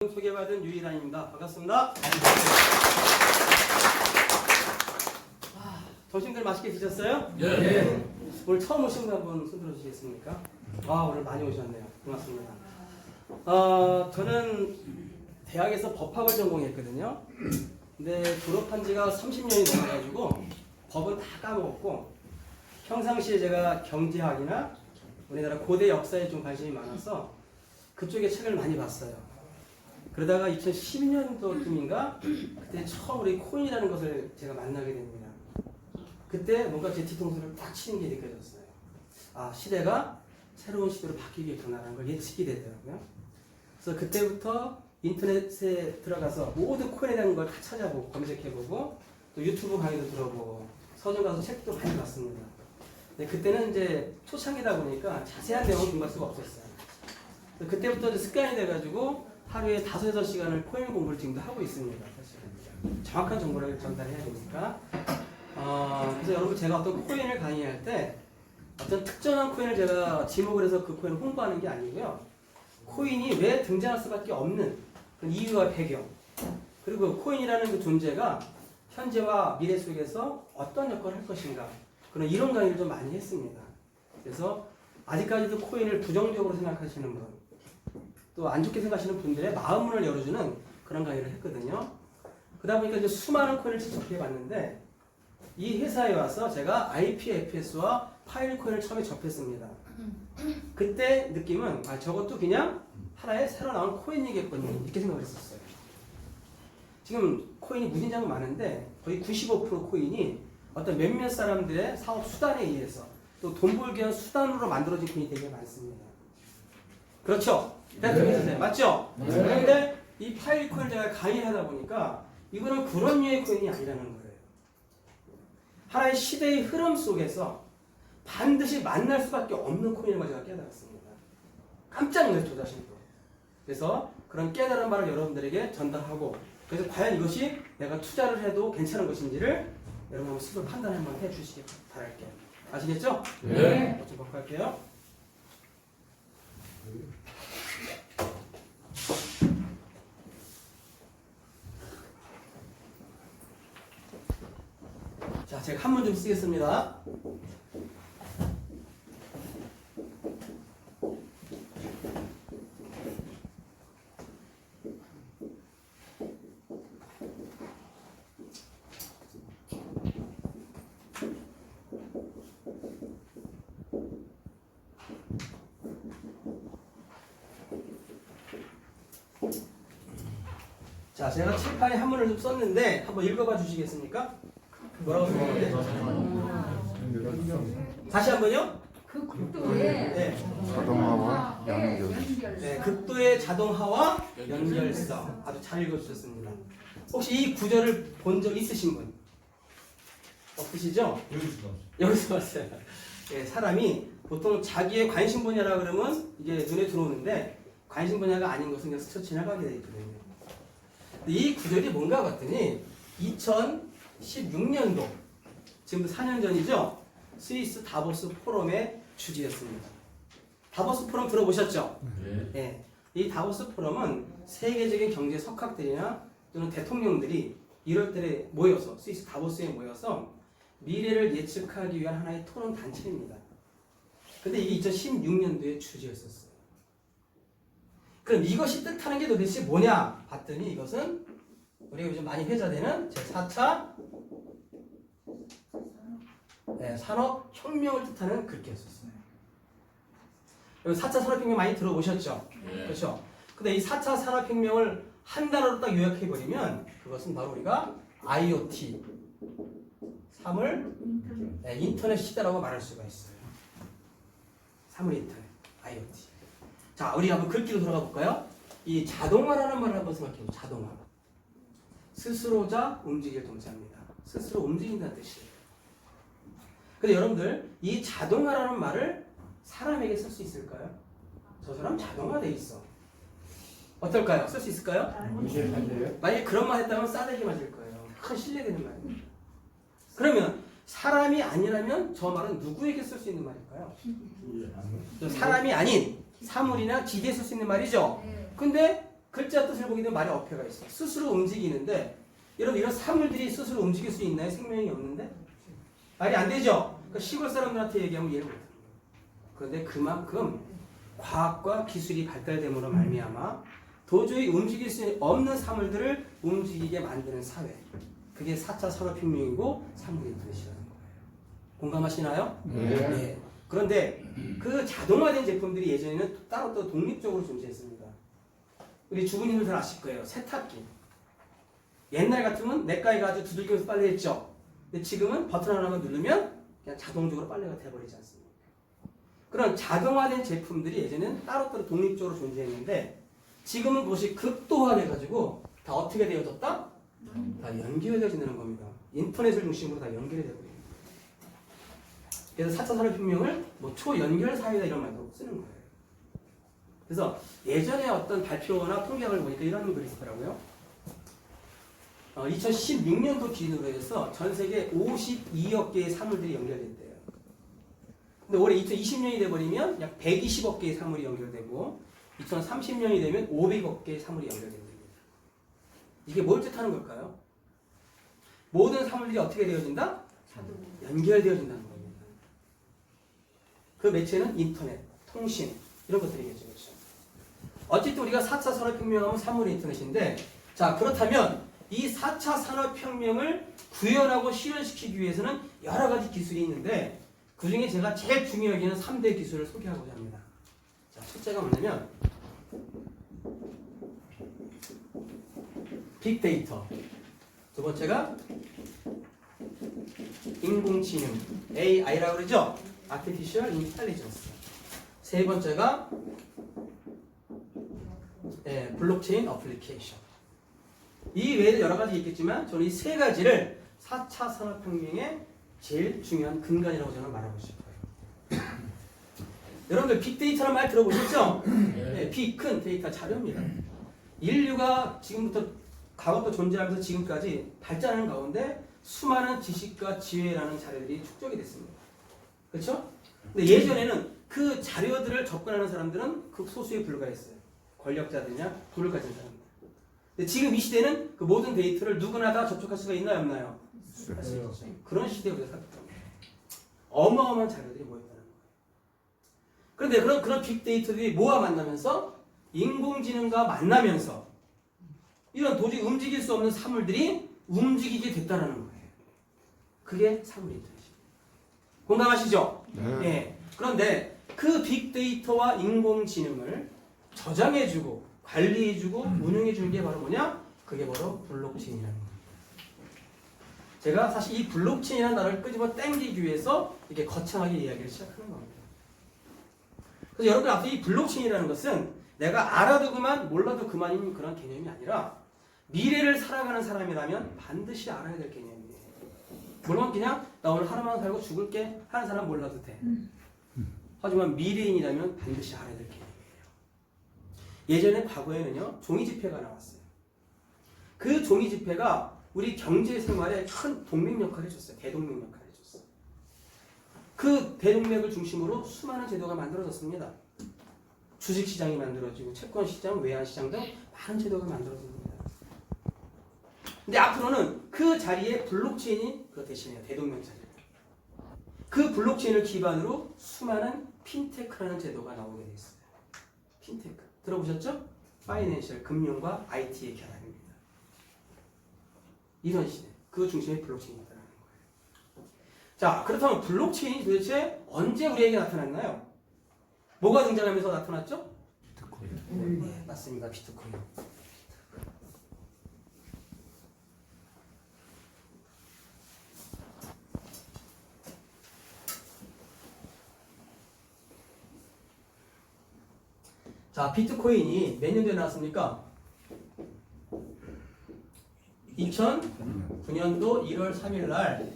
소개받은 유일한입니다. 반갑습니다. 점심들 맛있게 드셨어요? 네. 오늘 처음 오신 분 한번 손들어 주시겠습니까? 오늘 많이 오셨네요. 고맙습니다. 저는 대학에서 법학을 전공했거든요. 근데 졸업한 지가 30년이 넘어가지고 법은 다 까먹었고 평상시에 제가 경제학이나 우리나라 고대 역사에 좀 관심이 많아서 그쪽에 책을 많이 봤어요. 그러다가 2010년도쯤인가 그때 처음 우리 코인이라는 것을 제가 만나게 됩니다. 그때 뭔가 제 뒤통수를 딱 치는 게 느껴졌어요. 시대가 새로운 시대로 바뀌겠구나라는 걸 예측이 되더라고요. 그래서 그때부터 인터넷에 들어가서 모든 코인에 대한 걸 다 찾아보고 검색해보고 또 유튜브 강의도 들어보고 서점 가서 책도 많이 봤습니다. 근데 그때는 이제 초창기다 보니까 자세한 내용을 공부할 수가 없었어요. 그때부터 습관이 돼가지고 하루에 5-6시간을 코인 공부를 지금도 하고 있습니다. 사실은. 정확한 정보를 전달해야 되니까. 그래서 여러분 제가 어떤 코인을 강의할 때 어떤 특정한 코인을 제가 지목을 해서 그 코인을 홍보하는 게 아니고요. 코인이 왜 등장할 수밖에 없는 그런 이유와 배경 그리고 코인이라는 그 존재가 현재와 미래 속에서 어떤 역할을 할 것인가 그런 이런 강의를 좀 많이 했습니다. 그래서 아직까지도 코인을 부정적으로 생각하시는 분 또 안 좋게 생각하시는 분들의 마음문을 열어주는 그런 강의를 했거든요. 그러다 보니까 이제 수많은 코인을 접해 봤는데 이 회사에 와서 제가 IPFS와 파일코인을 처음에 접했습니다. 그때 느낌은 저것도 그냥 하나의 새로 나온 코인이겠군요. 이렇게 생각을 했었어요. 지금 코인이 무진장 많은데 거의 95% 코인이 어떤 몇몇 사람들의 사업 수단에 의해서 또 돈 벌기 위한 수단으로 만들어진 코인이 되게 많습니다. 그렇죠? 네. 맞죠? 네. 그런데 이 파일 코인을 제가 강의하다 보니까 이거는 그런 류의 코인이 아니라는 거예요. 하나의 시대의 흐름 속에서 반드시 만날 수밖에 없는 코인인 걸 제가 깨달았습니다. 깜짝 놀랐죠, 저 자신도. 그래서 그런 깨달은 바를 여러분들에게 전달하고 그래서 과연 이것이 내가 투자를 해도 괜찮은 것인지를 여러분 한번 스스로 판단 한번 해주시기 바랄게요. 아시겠죠? 네. 좀 바꿀게요. 자, 제가 한문 좀 쓰겠습니다. 자, 제가 칠판에 한문을 좀 썼는데 한번 읽어봐 주시겠습니까? 뭐라고 써있는데? 다시 한번요? 그 극도의 자동화와 연결. 네, 극도의 자동화와 연결성. 아주 잘 읽어주셨습니다. 혹시 이 구절을 본 적 있으신 분? 없으시죠? 여기서 봤어요. 네, 사람이 보통 자기의 관심 분야라 그러면 이게 눈에 들어오는데 관심 분야가 아닌 것은 그냥 스쳐 지나가게 되어 있거든요. 이 구절이 뭔가 봤더니 2016년도 지금부터 4년 전이죠. 스위스 다보스 포럼의 주제였습니다. 다보스 포럼 들어보셨죠? 네. 네. 이 다보스 포럼은 세계적인 경제 석학들이나 또는 대통령들이 1월달에 모여서 스위스 다보스에 모여서 미래를 예측하기 위한 하나의 토론 단체입니다. 근데 이게 2016년도의 주제였었어요. 그럼 이것이 뜻하는 게 도대체 뭐냐 봤더니 이것은 우리가 요즘 많이 회자되는 제4차 산업혁명을 뜻하는 그렇게 했었어요. 4차 산업혁명 많이 들어보셨죠? 네. 그렇죠? 근데 이 4차 산업혁명을 한 단어로 딱 요약해버리면 그것은 바로 우리가 IoT, 사물 인터넷 시대라고 말할 수가 있어요. 사물 인터넷, IoT. 자, 우리 한번 글귀로 돌아가 볼까요? 이 자동화라는 말을 한번 생각해보죠. 자동화. 스스로자 움직일 동사입니다. 스스로 움직인다는 뜻이에요. 근데 여러분들 이 자동화라는 말을 사람에게 쓸 수 있을까요? 저 사람 자동화돼 있어. 어떨까요? 쓸 수 있을까요? 만약에 그런 말 했다면 싸대기 맞을 거예요. 큰 신뢰되는 말입니다. 그러면 사람이 아니라면 저 말은 누구에게 쓸 수 있는 말일까요? 사람이 아닌 사물이나 기계에 쓸 수 있는 말이죠. 근데 글자 뜻을 보게 되면 말에 어폐가 있어. 스스로 움직이는데 여러분 이런 사물들이 스스로 움직일 수 있나요? 생명이 없는데? 말이 안 되죠? 그러니까 시골 사람들한테 얘기하면 이해를 못합니다. 그런데 그만큼 과학과 기술이 발달됨으로 말미암아 도저히 움직일 수 없는 사물들을 움직이게 만드는 사회. 그게 4차 산업혁명이고 산업인터넷이라는 거예요. 공감하시나요? 네. 그런데 그 자동화된 제품들이 예전에는 따로 또 독립적으로 존재했습니다. 우리 주부님들 잘 아실 거예요. 세탁기. 옛날 같으면 내과에 가서 두들기면서 빨래했죠. 근데 지금은 버튼 하나만 누르면 그냥 자동적으로 빨래가 돼버리지 않습니까? 그런 자동화된 제품들이 예전에는 따로따로 독립적으로 존재했는데 지금은 그것이 극도화돼가지고 다 어떻게 되어졌다? 다 연결되어진다는 겁니다. 인터넷을 중심으로 다 연결이 되거든요. 그래서 4차 산업혁명을 뭐 초연결 사회다 이런 말도 쓰는 거예요. 그래서 예전에 어떤 발표나 통계학을 보니까 이런 글이 있더라고요. 2016년도 기준으로 해서 전 세계 52억 개의 사물들이 연결된대요. 근데 올해 2020년이 돼버리면 약 120억 개의 사물이 연결되고 2030년이 되면 500억 개의 사물이 연결됩니다. 이게 뭘 뜻하는 걸까요? 모든 사물들이 어떻게 되어진다? 연결되어진다는 겁니다. 그 매체는 인터넷, 통신 이런 것들이겠죠. 그렇죠? 어쨌든 우리가 4차 산업혁명하면 사물의 인터넷인데 자 그렇다면 이 4차 산업혁명을 구현하고 실현시키기 위해서는 여러 가지 기술이 있는데 그 중에 제가 제일 중요하게 여기는 3대 기술을 소개하고자 합니다. 자, 첫째가 뭐냐면 빅데이터, 두 번째가 인공지능, AI라고 그러죠? Artificial Intelligence. 세 번째가 블록체인 어플리케이션. 이 외에도 여러 가지 있겠지만 저는 이 세 가지를 4차 산업혁명의 제일 중요한 근간이라고 저는 말하고 싶어요. 여러분들 빅데이터라는 말 들어보셨죠? 네, 빅, 큰 데이터 자료입니다. 인류가 지금부터 과거부터 존재하면서 지금까지 발전하는 가운데 수많은 지식과 지혜라는 자료들이 축적이 됐습니다. 그렇죠? 근데 예전에는 그 자료들을 접근하는 사람들은 극소수에 불과했어요. 권력자들이나 돈을 가진 사람들. 근데 지금 이 시대는 그 모든 데이터를 누구나 다 접촉할 수가 있나요, 없나요? 할 수 있죠. 그런 시대에 우리가 살고 있습니다. 어마어마한 자료들이 모였다는 거예요. 그런데 그런 빅데이터들이 뭐와 만나면서 인공지능과 만나면서 이런 도저히 움직일 수 없는 사물들이 움직이게 됐다는 거예요. 그게 사물 인터넷입니다. 공감하시죠? 네. 예. 그런데 그 빅데이터와 인공지능을 저장해주고 관리해주고 운영해주는 게 바로 뭐냐? 그게 바로 블록체인이라는 겁니다. 제가 사실 이 블록체인이라는 단어를 끄집어 당기기 위해서 이렇게 거창하게 이야기를 시작하는 겁니다. 그래서 여러분들 앞서 이 블록체인이라는 것은 내가 알아도 그만 몰라도 그만인 그런 개념이 아니라 미래를 살아가는 사람이라면 반드시 알아야 될 개념이에요. 물론 그냥 나 오늘 하루만 살고 죽을게 하는 사람 몰라도 돼. 하지만 미래인이라면 반드시 알아야 될 개념이에요. 예전에 과거에는요 종이지폐가 나왔어요. 그 종이지폐가 우리 경제 생활에 큰 동맹 역할을 해줬어요. 대동맹 역할을 해줬어요. 그 대동맥을 중심으로 수많은 제도가 만들어졌습니다. 주식시장이 만들어지고 채권시장, 외환시장 등 많은 제도가 만들어집니다. 근데 앞으로는 그 자리에 블록체인이 그 대신해요. 대동맥 자리에. 그 블록체인을 기반으로 수많은 핀테크라는 제도가 나오게 되어 있어요. 핀테크. 들어보셨죠? 파이낸셜, 금융과 IT의 결합입니다. 이런 시대. 그 중심에 블록체인이 있다는 거예요. 자, 그렇다면 블록체인이 도대체 언제 우리에게 나타났나요? 뭐가 등장하면서 나타났죠? 비트코인. 네, 맞습니다. 비트코인. 자, 비트코인이 몇 년도에 나왔습니까? 2009년도 1월 3일 날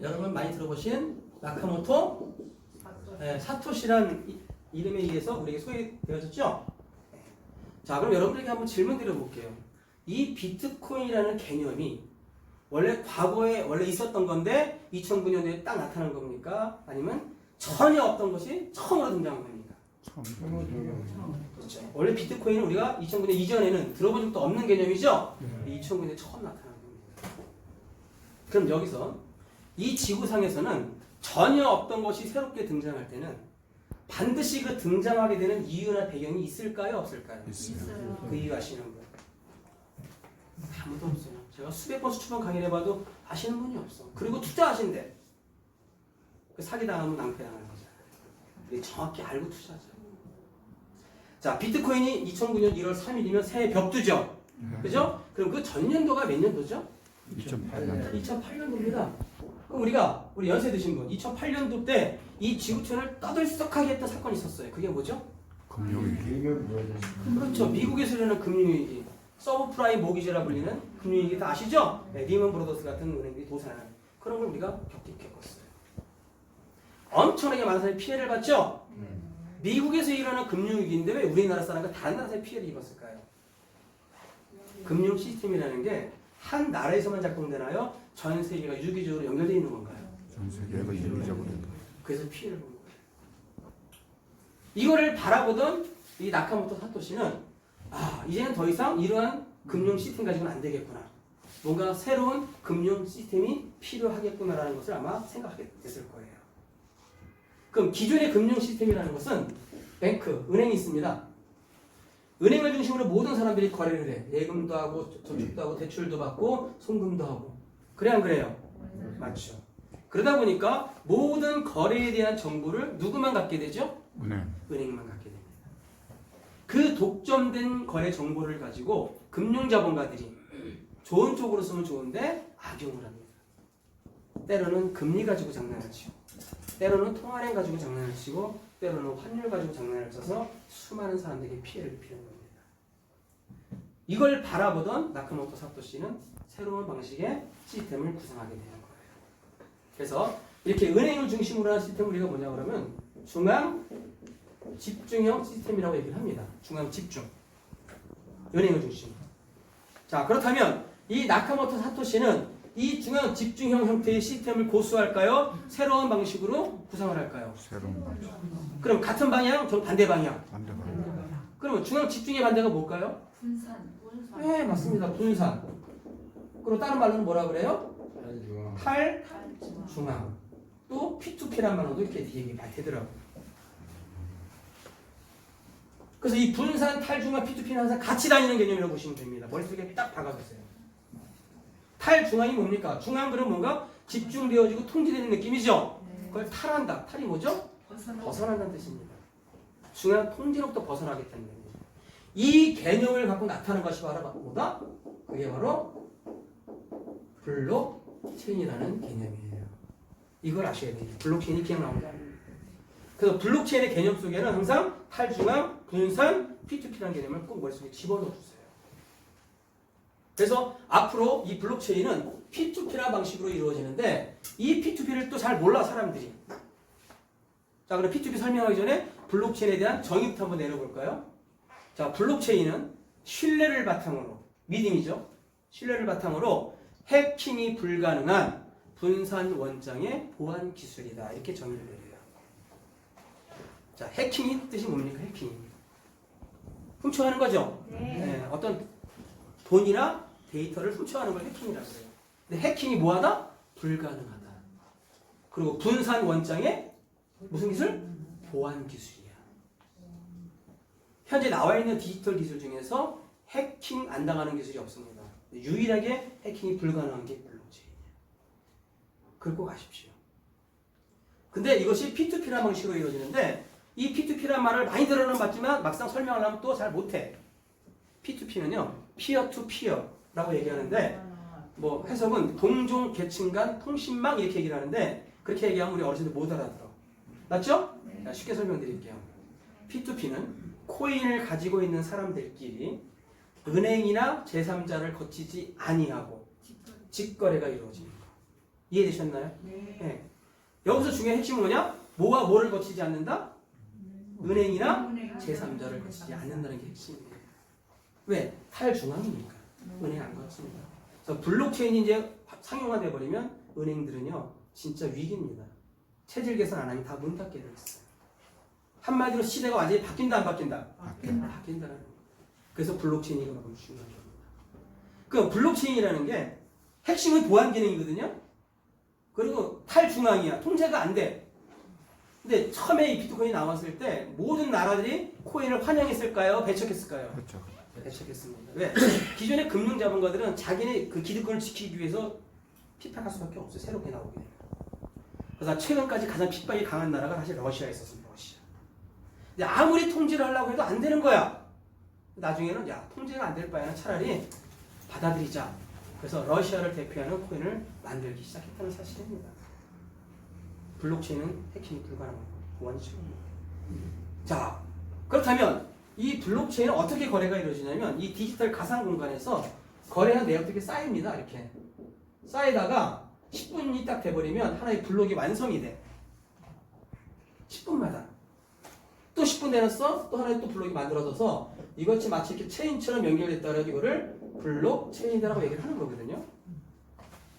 여러분 많이 들어보신 나카모토 사토시란 이름에 의해서 우리에게 소개되어졌죠? 자, 그럼 여러분들에게 한번 질문 드려볼게요. 이 비트코인이라는 개념이 원래 과거에 원래 있었던 건데 2009년도에 딱 나타난 겁니까? 아니면 전혀 없던 것이 처음으로 등장한 겁니까? 그렇죠. 원래 비트코인은 우리가 2009년 이전에는 들어본 적도 없는 개념이죠. 2009년에 처음 나타난 겁니다. 그럼 여기서 이 지구상에서는 전혀 없던 것이 새롭게 등장할 때는 반드시 그 등장하게 되는 이유나 배경이 있을까요, 없을까요? 있어요. 그 이유 아시는 분? 아무도 없어요. 제가 수백 번 수천 번 강의를 해봐도 아시는 분이 없어. 그리고 투자하신대. 그 사기 당하면 낭패 당하는 거잖아요. 정확히 알고 투자하죠. 자, 비트코인이 2009년 1월 3일이면 새해 벽두죠. 그죠? 그럼 그 전년도가 몇 년도죠? 2008년 2008년도입니다. 그럼 우리 연세 드신 분, 2008년도 때 이 지구촌을 떠들썩하게 했던 사건이 있었어요. 그게 뭐죠? 금융위기 그렇죠. 미국에서 일어나는 금융위기, 서브프라임 모기지라 불리는 금융위기 다 아시죠? 네, 리먼 브로더스 같은 은행들이 도산하는 그런 걸 우리가 겪었어요. 엄청나게 많은 사람이 피해를 봤죠? 미국에서 일어나는 금융위기인데 왜 우리나라 사람과 다른 나라에서 피해를 입었을까요? 금융 시스템이라는 게 한 나라에서만 작동되나요? 전 세계가 유기적으로 연결되어 있는 건가요? 전 세계가 유기적으로 그래서 피해를 본 거예요. 이거를 바라보던 이 나카모토 사토시는 이제는 더 이상 이러한 금융 시스템 가지고는 안 되겠구나. 뭔가 새로운 금융 시스템이 필요하겠구나라는 것을 아마 생각하게 됐을 거예요. 그럼 기존의 금융 시스템이라는 것은 뱅크, 은행이 있습니다. 은행을 중심으로 모든 사람들이 거래를 해. 예금도 하고 저축도 하고 대출도 받고 송금도 하고. 그래 안 그래요? 맞죠. 그러다 보니까 모든 거래에 대한 정보를 누구만 갖게 되죠? 은행만 갖게 됩니다. 그 독점된 거래 정보를 가지고 금융자본가들이 좋은 쪽으로 쓰면 좋은데 악용을 합니다. 때로는 금리 가지고 장난을 치고 때로는 통화량 가지고 장난을 치고 때로는 환율 가지고 장난을 쳐서 수많은 사람들에게 피해를 입히는 겁니다. 이걸 바라보던 나카모토 사토시는 새로운 방식의 시스템을 구성하게 되는 거예요. 그래서 이렇게 은행을 중심으로 한 시스템을 우리가 뭐냐 그러면 중앙 집중형 시스템이라고 얘기를 합니다. 중앙 집중. 은행을 중심으로. 자, 그렇다면 이 나카모토 사토시는 이 중앙 집중형 형태의 시스템을 고수할까요? 새로운 방식으로 구성을 할까요? 새로운 방식 그럼 같은 방향, 저 반대 방향. 반대방 그러면 중앙 집중의 반대가 뭘까요? 분산. 네, 맞습니다. 분산. 그리고 다른 말로는 뭐라 그래요? 탈중앙. 또 P2P란 말로도 이렇게 얘기 많이 되더라고요. 그래서 이 분산, 탈중앙, P2P는 항상 같이 다니는 개념이라고 보시면 됩니다. 머릿속에 딱 박아주세요. 탈중앙이 뭡니까? 중앙 그럼 뭔가 집중되어지고 통제되는 느낌이죠? 그걸 탈한다. 탈이 뭐죠? 벗어난다는 뜻입니다. 중앙 통제로부터 벗어나겠다는 겁니다. 이 개념을 갖고 나타나는 것이 바로 뭐다? 그게 바로 블록체인이라는 개념이에요. 이걸 아셔야 돼요. 블록체인이 그냥 나온 게 아니에요. 그래서 블록체인의 개념 속에는 항상 탈중앙, 분산, P2P라는 개념을 꼭 머릿속에 집어넣어 주세요. 그래서 앞으로 이 블록체인은 P2P라는 방식으로 이루어지는데 이 P2P를 또 잘 몰라 사람들이. 자, 그럼 P2P 설명하기 전에 블록체인에 대한 정의부터 한번 내려볼까요? 자, 블록체인은 신뢰를 바탕으로, 믿음이죠. 신뢰를 바탕으로 해킹이 불가능한 분산 원장의 보안 기술이다. 이렇게 정의를 내려요. 자, 해킹이 뜻이 뭡니까? 해킹. 훔쳐가는 거죠? 네, 어떤 돈이나 데이터를 훔쳐가는 걸 해킹이라고 해요. 근데 해킹이 뭐하다? 불가능하다. 그리고 분산 원장의 무슨 기술? 보안 기술이야. 현재 나와 있는 디지털 기술 중에서 해킹 안 당하는 기술이 없습니다. 유일하게 해킹이 불가능한 게 블록체인이에요. 그걸 꼭 아십시오. 근데 이것이 P2P라는 방식으로 이루어지는데 이 P2P라는 말을 많이 들어는 봤지만 막상 설명하려면 또 잘 못해. P2P는요, 피어 투 피어라고 얘기하는데 뭐 해석은 동종 계층 간 통신망 이렇게 얘기를 하는데 그렇게 얘기하면 우리 어르신들 못 알아들어. 맞죠? 자, 쉽게 설명드릴게요. P2P는 코인을 가지고 있는 사람들끼리 은행이나 제3자를 거치지 아니하고 직거래가 이루어집니다. 이해되셨나요? 네. 여기서 중요한 핵심은 뭐냐? 뭐가 뭐를 거치지 않는다? 은행이나 제3자를 거치지 않는다는 게 핵심이에요. 왜? 탈중앙이니까. 은행 안 거칩니다. 그래서 블록체인이 이제 상용화돼 버리면 은행들은요 진짜 위기입니다. 체질 개선 안 하면 다 문 닫게 돼 있어요. 한마디로 시대가 완전히 바뀐다 안 바뀐다? 바뀐다. 바뀐다는 거예요. 그래서 블록체인이 그만큼 중요한 겁니다. 그 블록체인이라는 게 핵심은 보안 기능이거든요. 그리고 탈중앙이야. 통제가 안 돼. 근데 처음에 이 비트코인이 나왔을 때 모든 나라들이 코인을 환영했을까요? 배척했을까요? 그렇죠. 배척했습니다. 왜? 기존의 금융 자본가들은 자기네 그 기득권을 지키기 위해서 핍박할 수밖에 없어요. 새롭게 나오게 되면. 그래서 최근까지 가장 핍박이 강한 나라가 사실 러시아에 있었습니다. 러시아. 근데 아무리 통제를 하려고 해도 안 되는 거야. 나중에는 야 통제가 안 될 바에는 차라리 받아들이자. 그래서 러시아를 대표하는 코인을 만들기 시작했다는 사실입니다. 블록체인은 해킹이 불가능합니다. 보안이 최고입니다. 자, 그렇다면 이 블록체인은 어떻게 거래가 이루어지냐면 이 디지털 가상 공간에서 거래한 내역들이 쌓입니다. 이렇게 쌓이다가 10분이 딱 돼버리면 하나의 블록이 완성이 돼. 10분마다 또 10분 되었어? 또 하나의 또 블록이 만들어져서 이것이 마치 이렇게 체인처럼 연결됐다 그래서 이거를 블록체인이라고 얘기를 하는 거거든요.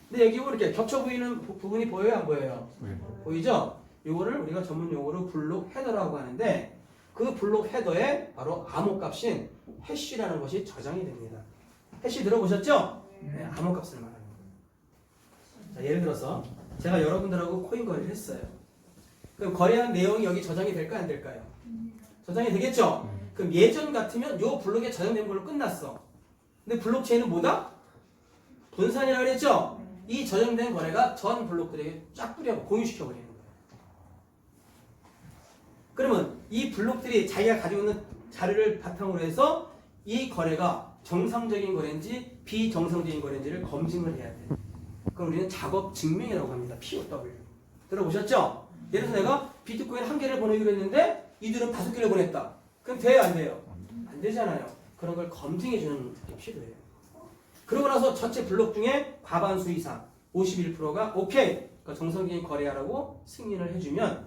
근데 여기 이렇게 겹쳐 보이는 부분이 보여요, 안 보여요? 네. 보이죠? 이거를 우리가 전문 용어로 블록 헤더라고 하는데 그 블록 헤더에 바로 암호값인 해시라는 것이 저장이 됩니다. 해시 들어보셨죠? 네, 암호값을 말하는 거예요. 자, 예를 들어서 제가 여러분들하고 코인 거래를 했어요. 그럼 거래한 내용이 여기 저장이 될까요, 안 될까요? 저장이 되겠죠? 그럼 예전 같으면 요 블록에 저장된 걸로 끝났어. 근데 블록체인은 뭐다? 분산이라고 그랬죠? 이 저장된 거래가 전 블록들에게 쫙 공유시켜버리는 거예요. 그러면 이 블록들이 자기가 가지고 있는 자료를 바탕으로 해서 이 거래가 정상적인 거래인지 비정상적인 거래인지를 검증을 해야 돼. 그럼 우리는 작업 증명이라고 합니다. POW. 들어보셨죠? 예를 들어서 내가 비트코인 1개를 보내기로 했는데 이들은 5개를 보냈다. 그럼 돼요, 안 돼요? 안 되잖아요. 그런 걸 검증해주는 게 필요해요. 그러고 나서 전체 블록 중에 과반수 이상 51%가 오케이, 그러니까 정상적인 거래하라고 승인을 해주면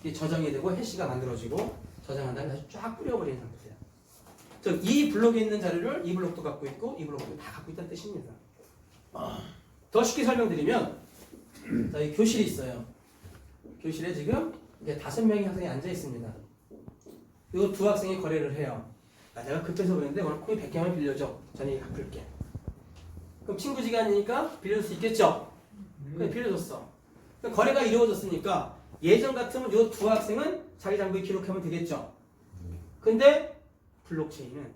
이게 저장이 되고 해시가 만들어지고 저장한 다음에 다시 쫙 뿌려버리는 상태예요. 즉 이 블록에 있는 자료를 이 블록도 갖고 있고 이 블록도 다 갖고 있다는 뜻입니다. 더 쉽게 설명드리면 자, 이 교실이 있어요. 교실에 지금 이제 5명의 학생이 앉아 있습니다. 이 두 학생이 거래를 해요. 내가 급해서 그랬는데 오늘 코인 100개만 빌려줘. 전에 갚을게. 그럼 친구 지간이니까 빌려줄 수 있겠죠? 그래 빌려줬어. 그럼 거래가 이루어졌으니까 예전 같으면 이 두 학생은 자기 장부에 기록하면 되겠죠? 근데 블록체인은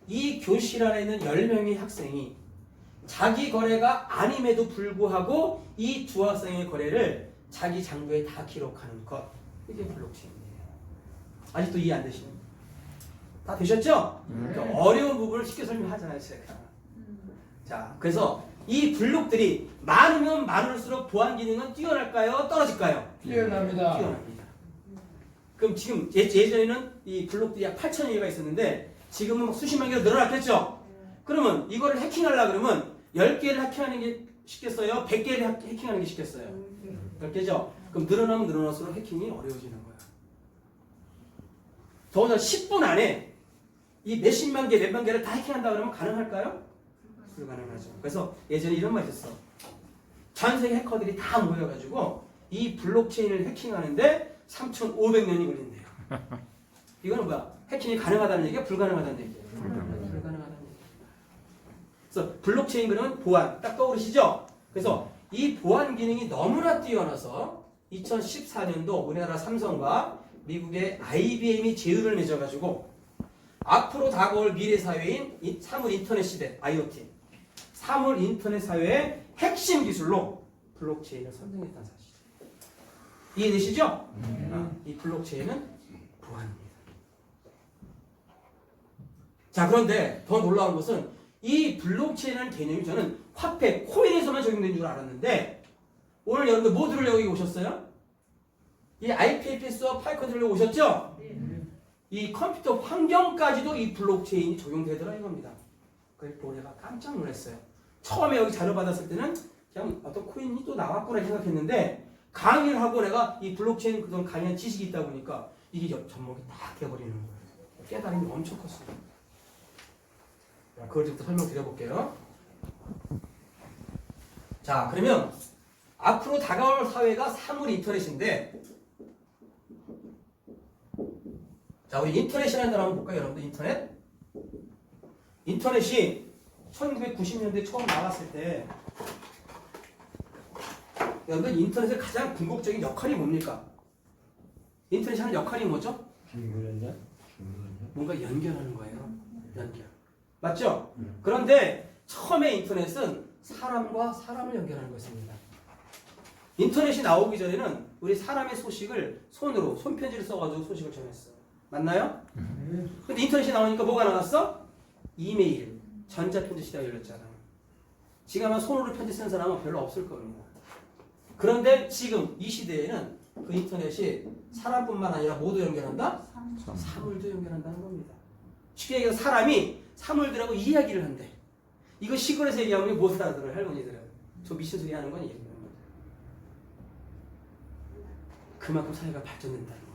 이 교실 안에 있는 10명의 학생이 자기 거래가 아님에도 불구하고 이 두 학생의 거래를 자기 장부에 다 기록하는 것. 이게 블록체인이에요. 아직도 이해 안 되시나요? 다 되셨죠? 그러니까 어려운 부분을 쉽게 설명하잖아요, 제가. 자, 그래서 이 블록들이 많으면 많을수록 보안 기능은 뛰어날까요? 떨어질까요? 뛰어납니다. 뛰어납니다. 그럼 지금 예전에는 이 블록들이 약 8,000여 개가 있었는데 지금은 막 수십만 개로 늘어났겠죠? 그러면 이거를 해킹하려고 그러면 10개를 해킹하는 게 쉽겠어요? 100개를 해킹하는 게 쉽겠어요? 10개죠? 그럼 늘어나면 늘어날수록 해킹이 어려워지는 거야. 더구나 10분 안에 이 몇십만 개, 몇만 개를 다 해킹한다 그러면 가능할까요? 불가능하죠. 그래서 예전에 이런 말 있었어. 전 세계 해커들이 다 모여가지고 이 블록체인을 해킹하는데 3,500년이 걸린대요. 이거는 뭐야? 해킹이 가능하다는 얘기야? 불가능하다는 얘기야? 불가능하다는 얘기야. 그래서 블록체인 그러면 보안 딱 떠오르시죠? 그래서 이 보안 기능이 너무나 뛰어나서 2014년도 우리나라 삼성과 미국의 IBM이 제휴를 맺어가지고 앞으로 다가올 미래 사회인 사물 인터넷 시대 IoT 사물 인터넷 사회의 핵심 기술로 블록체인을 선정했다는 사실. 이해되시죠? 이 블록체인은 보안입니다. 자, 그런데 더 놀라운 것은 이 블록체인이라는 개념이 저는 화폐, 코인에서만 적용된 줄 알았는데 오늘 여러분들 뭐 들으려고 여기 오셨어요? 이 IPFS와 파이콘 들으려고 오셨죠? 이 컴퓨터 환경까지도 이 블록체인이 적용되더라 이겁니다. 그래서 내가 깜짝 놀랐어요. 처음에 여기 자료 받았을 때는 그냥 어떤 코인이 또 나왔구나 생각했는데 강의를 하고 내가 이 블록체인 그동안 강의한 지식이 있다 보니까 이게 접목이 딱 돼버리는 거예요. 깨달음이 엄청 컸어요. 자, 그걸 좀 설명드려볼게요. 자, 그러면 앞으로 다가올 사회가 사물 인터넷인데 자, 우리 인터넷이라는 단어 한번 볼까요, 여러분들? 인터넷이 1990년대 처음 나왔을 때 여러분 인터넷의 가장 궁극적인 역할이 뭡니까? 인터넷이 하는 역할이 뭐죠? 뭔가 연결하는 거예요. 연결. 맞죠? 그런데 처음에 인터넷은 사람과 사람을 연결하는 것입니다. 인터넷이 나오기 전에는 우리 사람의 소식을 손으로 손편지를 써가지고 소식을 전했어요. 맞나요? 근데 인터넷이 나오니까 뭐가 나왔어? 이메일, 전자편지 시대가 열렸잖아요. 지금 아마 손으로 편지 쓰는 사람은 별로 없을 겁니다. 그런데 지금 이 시대에는 그 인터넷이 사람뿐만 아니라 모두 연결한다? 사물도 연결한다는 겁니다. 쉽게 얘기해서 사람이 사물들하고 이야기를 한대. 이거 시골에서 얘기하면 못 알아들어요, 할머니들은. 저 미친 소리 하는 건 얘기해요. 그만큼 사회가 발전된다는 겁니다.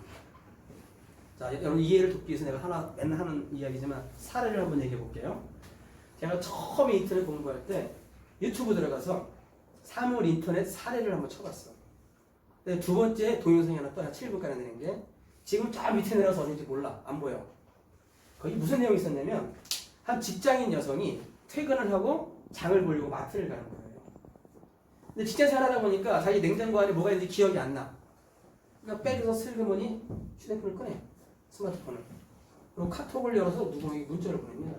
자, 여러분 이해를 돕기 위해서 내가 맨날 하는 이야기지만 사례를 한번 얘기해 볼게요. 제가 처음에 인터넷 공부할 때 유튜브 들어가서 사물 인터넷 사례를 한번 쳐봤어. 근데 두 번째 동영상이 하나 떠요. 7분가량 되는 게. 지금 저 밑에 내려서 어딘지 몰라. 안 보여. 거기 무슨 내용이 있었냐면 한 직장인 여성이 퇴근을 하고 장을 보려고 마트를 가는 거예요. 근데 직장 생활하다 보니까 자기 냉장고 안에 뭐가 있는지 기억이 안 나. 그러니까 백에서 슬그머니 휴대폰을 꺼내. 스마트폰을. 그리고 카톡을 열어서 누구에게 문자를 보냅니다.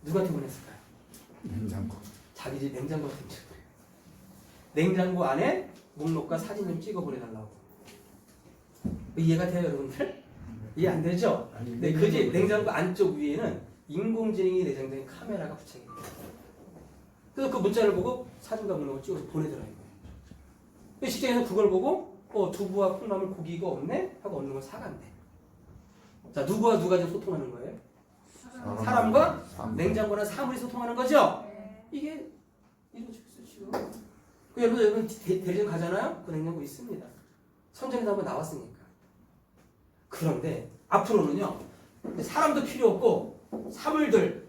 누구한테 보냈을까요? 냉장고. 자기 집 냉장고한테 문자를 보내요. 냉장고 안에 목록과 사진 좀 찍어 보내달라고. 이해가 돼요, 여러분들? 이해 안 되죠? 근데 그 집 냉장고 안쪽 위에는 인공지능이 내장된 카메라가 부착이 돼요. 그래서 그 문자를 보고 사진과 목록을 찍어서 보내더라고요. 직장에서 그걸 보고 두부와 콩나물 고기가 없네? 하고 얻는 걸 사간대. 자, 누구와 누가 지금 소통하는 거예요? 사람과 냉장고나 사물이 소통하는 거죠? 이게 이루어지고 있어요, 지금. 여러분 대리점 가잖아요? 그 냉장고 있습니다. 선전에서 한번 나왔으니까. 그런데 앞으로는요, 사람도 필요 없고 사물들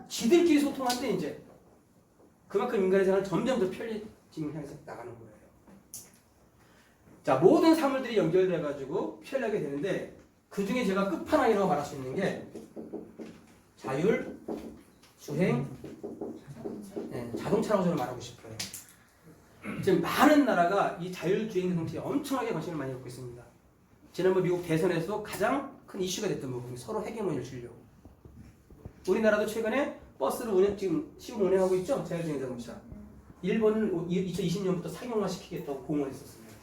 지들끼리 소통한대. 이제 그만큼 인간의 생활은 점점 더 편리짐을 향해서 나가는 거예요. 자, 모든 사물들이 연결돼 가지고 편리하게 되는데 그 중에 제가 끝판왕이라고 말할 수 있는 게 자율 주행 자동차라고 저는 말하고 싶어요. 지금 많은 나라가 이 자율주행 자동차에 엄청나게 관심을 많이 갖고 있습니다. 지난번 미국 대선에서 가장 큰 이슈가 됐던 부분이 서로 헤게모니를 주려고. 우리나라도 최근에 버스를 지금 시험 운행하고 있죠? 자율주행 자동차. 일본은 2020년부터 상용화 시키겠다고 공언했었습니다.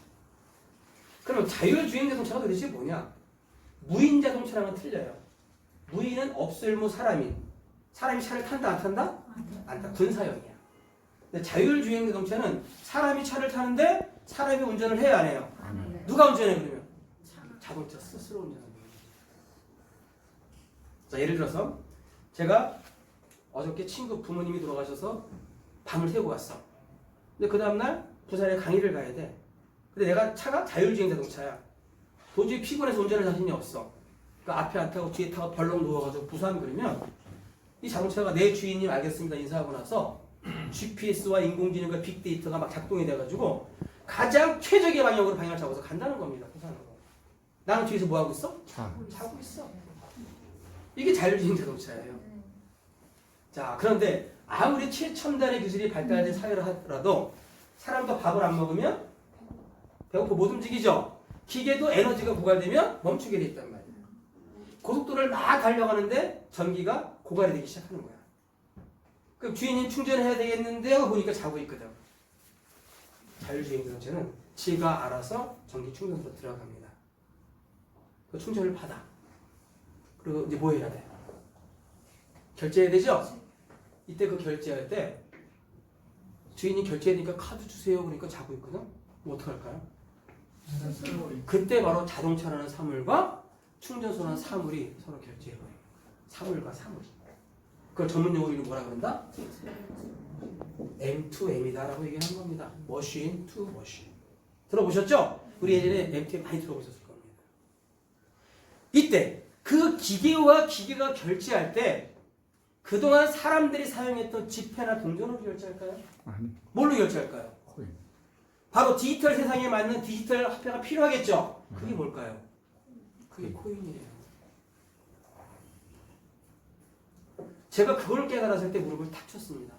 그럼 자율주행 자동차가 도대체 뭐냐? 무인 자동차랑은 틀려요. 무인은 없을무 사람이 차를 탄다 안 탄다? 안 탄다. 군사형이야. 근데 자율주행 자동차는 사람이 차를 타는데 사람이 운전을 해야 안 해요? 누가 운전해 그러면? 자동차 스스로 운전하는 거예요. 자, 예를 들어서 제가 어저께 친구 부모님이 돌아가셔서 밤을 새고 왔어. 근데 그 다음날 부산에 강의를 가야 돼. 근데 내가 차가 자율주행 자동차야. 도저히 피곤해서 운전할 자신이 없어. 그러니까 앞에 안 타고 뒤에 타고 벌렁 누워가지고 부산 그러면 이 자동차가 내 주인님 알겠습니다 인사하고 나서 GPS와 인공지능과 빅데이터가 막 작동이 돼가지고 가장 최적의 방향을 잡아서 간다는 겁니다. 부산으로. 나는 뒤에서 뭐 하고 있어? 자고 있어. 이게 자율주행 자동차예요. 자, 그런데 아무리 최첨단의 기술이 발달된 사회를 하더라도 사람도 밥을 안 먹으면 배고파 못 움직이죠. 기계도 에너지가 고갈되면 멈추게 돼 있단 말이에요. 고속도로를 막 달려가는데 전기가 고갈이 되기 시작하는 거야. 그럼 주인이 충전해야 되겠는데 하고 보니까 자고 있거든. 자율주행 자동차는 지가 알아서 전기 충전소로 들어갑니다. 그 충전을 받아. 그리고 이제 뭐 해야 돼? 결제해야 되죠? 이때 그 결제할 때 주인이 결제해야 되니까 카드 주세요. 그러니까 자고 있거든. 뭐 어떡할까요? 그때 바로 자동차라는 사물과 충전소라는 사물이 서로 결제해버려요. 사물과 사물이. 그걸 전문 용어로 뭐라 그런다? M2M이다 라고 얘기하는 겁니다. 머신 투 머신. 들어보셨죠? 우리 예전에 M2M 많이 들어보셨을 겁니다. 이때 그 기계와 기계가 결제할 때 그동안 사람들이 사용했던 지폐나 동전으로 결제할까요? 아니. 뭘로 결제할까요? 코인. 바로 디지털 세상에 맞는 디지털 화폐가 필요하겠죠? 그게 뭘까요? 그게 코인이에요. 제가 그걸 깨달았을 때 무릎을 탁 쳤습니다.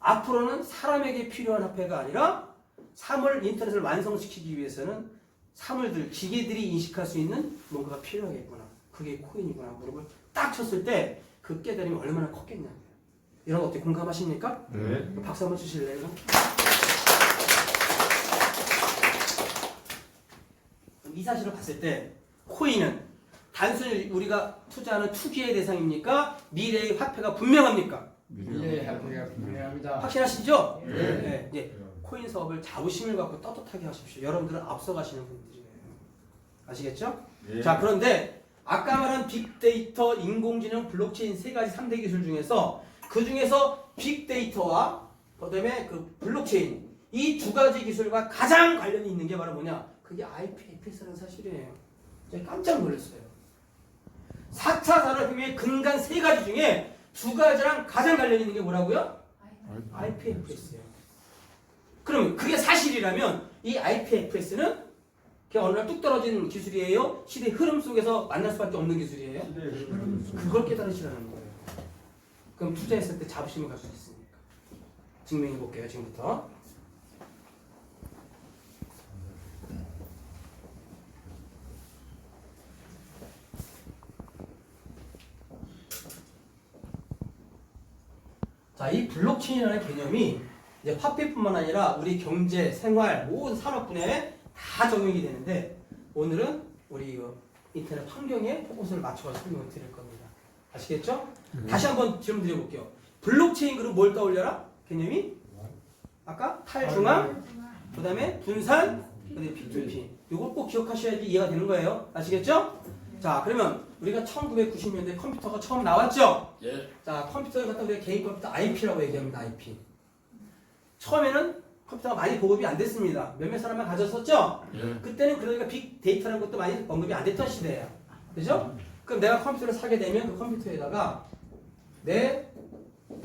앞으로는 사람에게 필요한 화폐가 아니라 사물 인터넷을 완성시키기 위해서는 사물들, 기계들이 인식할 수 있는 뭔가가 필요하겠구나. 그게 코인이구나. 무릎을 딱 쳤을 때 그 깨달음이 얼마나 컸겠냐고요. 이런 거 어떻게 공감하십니까? 네. 박수 한번 주실래요? 이 사실을 봤을 때 코인은 단순히 우리가 투자하는 투기의 대상입니까? 미래의 화폐가 분명합니까? 미래. 분명합니다. 확실하시죠? 네. 네. 예. 코인 사업을 자부심을 갖고 떳떳하게 하십시오. 여러분들은 앞서가시는 분들이에요. 아시겠죠? 자, 그런데 아까 말한 빅데이터, 인공지능, 블록체인 세 가지 3대 기술 중에서 그 중에서 빅데이터와 그다음에 그 블록체인 이 두 가지 기술과 가장 관련이 있는 게 바로 뭐냐? 그게 IPFS라는 사실이에요. 제가 깜짝 놀랐어요. 4차 산업혁명의 근간 세 가지 중에 두 가지랑 가장 관련이 있는 게 뭐라고요? IPFS예요. 그럼 그게 사실이라면 이 IPFS는 그냥 어느 날 뚝 떨어진 기술이에요? 시대 흐름 속에서 만날 수밖에 없는 기술이에요? 그걸 깨달으시라는 거예요. 그럼 투자했을 때 자부심을 가질 수 있습니까? 증명해 볼게요, 지금부터. 자, 이 블록체인이라는 개념이 이제 화폐뿐만 아니라 우리 경제, 생활, 모든 산업 분야에 다 적용이 되는데 오늘은 우리 인터넷 환경에 포커스를 맞춰서 설명을 드릴 겁니다. 아시겠죠? 다시 한번 질문 드려볼게요. 블록체인 그룹 뭘 떠올려라? 개념이? 아까 탈중앙, 그 다음에 분산, 그 다음에 P2P. 이걸 꼭 기억하셔야지 이해가 되는 거예요. 아시겠죠? 자, 그러면 우리가 1990년대 컴퓨터가 처음 나왔죠? 예. 자, 컴퓨터를 갖다 우리가 개인 컴퓨터 IP라고 얘기합니다. IP. 처음에는 컴퓨터가 많이 보급이 안 됐습니다. 몇몇 사람만 가졌었죠? 예. 그때는 그러니까 빅데이터라는 것도 많이 언급이 안 됐던 시대예요. 그죠? 그럼 내가 컴퓨터를 사게 되면 그 컴퓨터에다가 내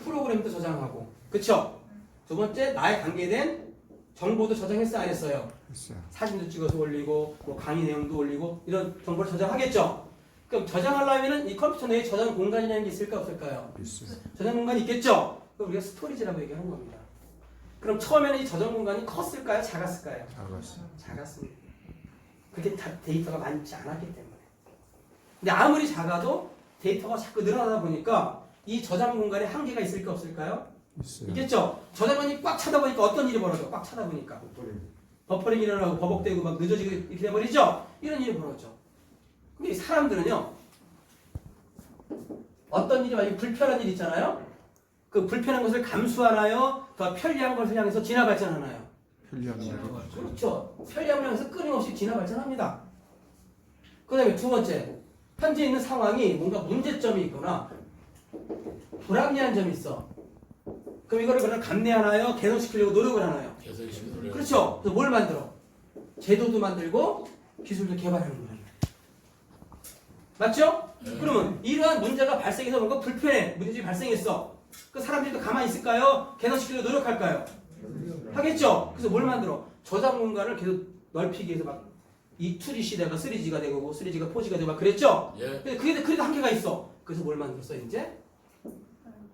프로그램도 저장하고, 그쵸? 두 번째, 나에 관계된 정보도 저장했어요, 안 했어요? 했어요. 사진도 찍어서 올리고, 뭐 강의 내용도 올리고, 이런 정보를 저장하겠죠? 그럼 저장하려면 이 컴퓨터 내에 저장 공간이라는 게 있을까, 없을까요? 있어요. 저장 공간이 있겠죠? 그럼 우리가 스토리지라고 얘기하는 겁니다. 그럼 처음에는 이 저장 공간이 컸을까요? 작았을까요? 작았어요. 작았습니다. 그게 데이터가 많지 않았기 때문에. 근데 아무리 작아도 데이터가 자꾸 늘어나다 보니까 이 저장 공간에 한계가 있을까 없을까요? 있어요. 있겠죠? 저장관이 꽉 차다 보니까 어떤 일이 벌어져? 꽉 차다 보니까. 버퍼링이 일어나고 버벅대고 막 늦어지고 이렇게 돼버리죠? 이런 일이 벌어져. 근데 이 사람들은요, 어떤 일이 만약에 불편한 일 있잖아요? 그 불편한 것을 감수하나요? 더 편리한 것을 향해서 진화 발전하나요? 편리한 날. 그렇죠. 편리함을 향해서 끊임없이 진화 발전합니다. 그 다음에 두 번째, 현재 있는 상황이 뭔가 문제점이 있거나 불합리한 점이 있어. 그럼 이거를 그냥 감내하나요? 개선시키려고 노력을 하나요? 개선시키는 그렇죠. 그래서 뭘 만들어? 제도도 만들고 기술도 개발하는 거예요. 맞죠? 네. 그러면 이러한 문제가 발생해서 뭔가 불편해. 문제점이 발생했어. 그 사람들이 또 가만히 있을까요? 개선시키려고 노력할까요? 하겠죠? 그래서 뭘 만들어? 저장 공간을 계속 넓히기 위해서 막 이 2D 시대가 3G가 되고 3G가 4G가 되고 막 그랬죠? 예. 근데 그게 그래도 한계가 있어. 그래서 뭘 만들었어 이제?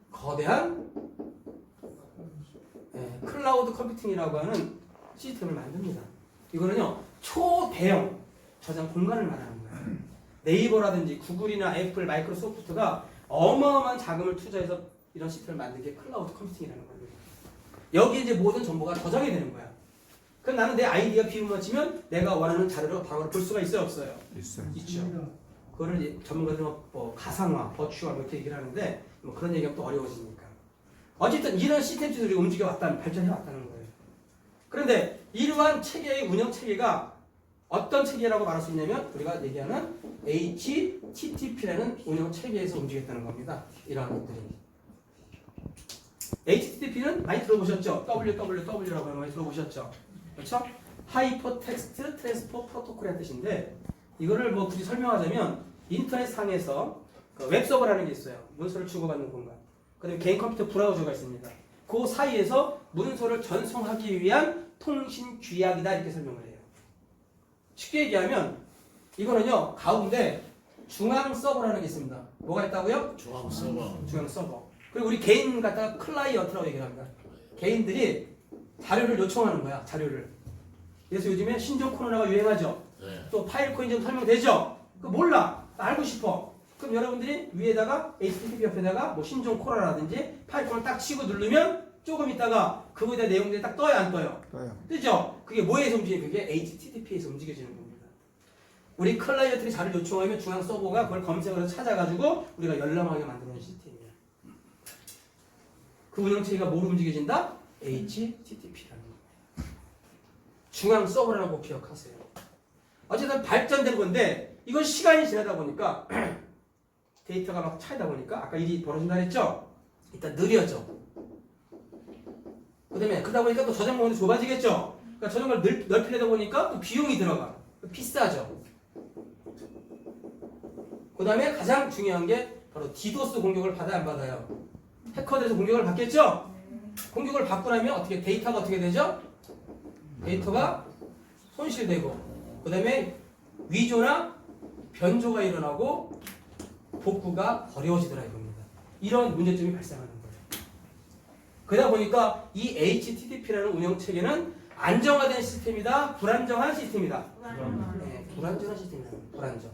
거대한 클라우드 컴퓨팅이라고 하는 시스템을 만듭니다. 이거는요 초대형 저장 공간을 말하는 거예요. 네이버라든지 구글이나 애플, 마이크로소프트가 어마어마한 자금을 투자해서 이런 시스템을 만든 게 클라우드 컴퓨팅이라는 겁니다. 여기 이제 모든 정보가 저장이 되는 거야. 그럼 나는 내 아이디어 비유만 치면 내가 원하는 자료로 바로 볼 수가 있어요, 없어요? 있어요. 있죠. 그거를 이제 전문가들은 뭐 가상화, 버추얼 이렇게 얘기를 하는데 뭐 그런 얘기하면 또 어려워지니까. 어쨌든 이런 시스템들이 우리가 움직여 왔다는 발전해 왔다는 거예요. 그런데 이러한 체계의 운영 체계가 어떤 체계라고 말할 수 있냐면 우리가 얘기하는 HTTP라는 운영 체계에서 움직였다는 겁니다. 이러한 것들이. HTTP는 많이 들어보셨죠? www라고 하는 거 많이 들어보셨죠? 그렇죠? 하이퍼 텍스트 트랜스포 프로토콜이라는 뜻인데 이거를 뭐 굳이 설명하자면 인터넷 상에서 그 웹서버라는 게 있어요. 문서를 주고받는 공간. 그다음에 개인 컴퓨터 브라우저가 있습니다. 그 사이에서 문서를 전송하기 위한 통신 규약이다 이렇게 설명을 해요. 쉽게 얘기하면 이거는요 가운데 중앙 서버라는 게 있습니다. 뭐가 있다고요? 중앙 서버. 중앙 서버. 그리고 우리 개인 갖다가 클라이언트라고 얘기를 합니다. 개인들이 자료를 요청하는 거야. 자료를. 그래서 요즘에 신종 코로나가 유행하죠. 네. 또 파일 코인 좀 설명되죠? 그 몰라. 나 알고 싶어. 그럼 여러분들이 위에다가 HTTP 옆에다가 뭐 신종 코로나라든지 파일 코인을 딱 치고 누르면 조금 있다가 그거에 대한 내용들이 딱 떠요, 안 떠요? 떠요. 뜨죠? 그게 뭐에서 움직이는 그게 HTTP에서 움직여지는 겁니다. 우리 클라이언트들이 자료를 요청하면 중앙 서버가 그걸 검색을 해서 찾아가지고 우리가 열람하게 만드는 시스템이에요. 그 운영체계가 뭐로 움직여진다? HTTP라는 거예요. 중앙 서버라는 거 기억하세요. 어쨌든 발전된 건데 이건 시간이 지나다 보니까 데이터가 막 차이다 보니까 아까 일이 벌어진다 했죠? 일단 느려져. 그다음에 그러다 보니까 또 저장 공간이 좁아지겠죠? 그러니까 저장을 넓히려다 보니까 또 비용이 들어가. 비싸죠. 그다음에 가장 중요한 게 바로 디도스 공격을 받아야 안 받아요? 해커들에서 공격을 받겠죠? 공격을 받고 나면 어떻게 데이터가 어떻게 되죠? 데이터가 손실되고 그다음에 위조나 변조가 일어나고 복구가 어려워지더라 이겁니다. 이런 문제점이 발생하는 거예요. 그러다 보니까 이 HTTP라는 운영 체계는 안정화된 시스템이다, 불안정한 시스템이다. 네, 불안정한 시스템이다. 불안정.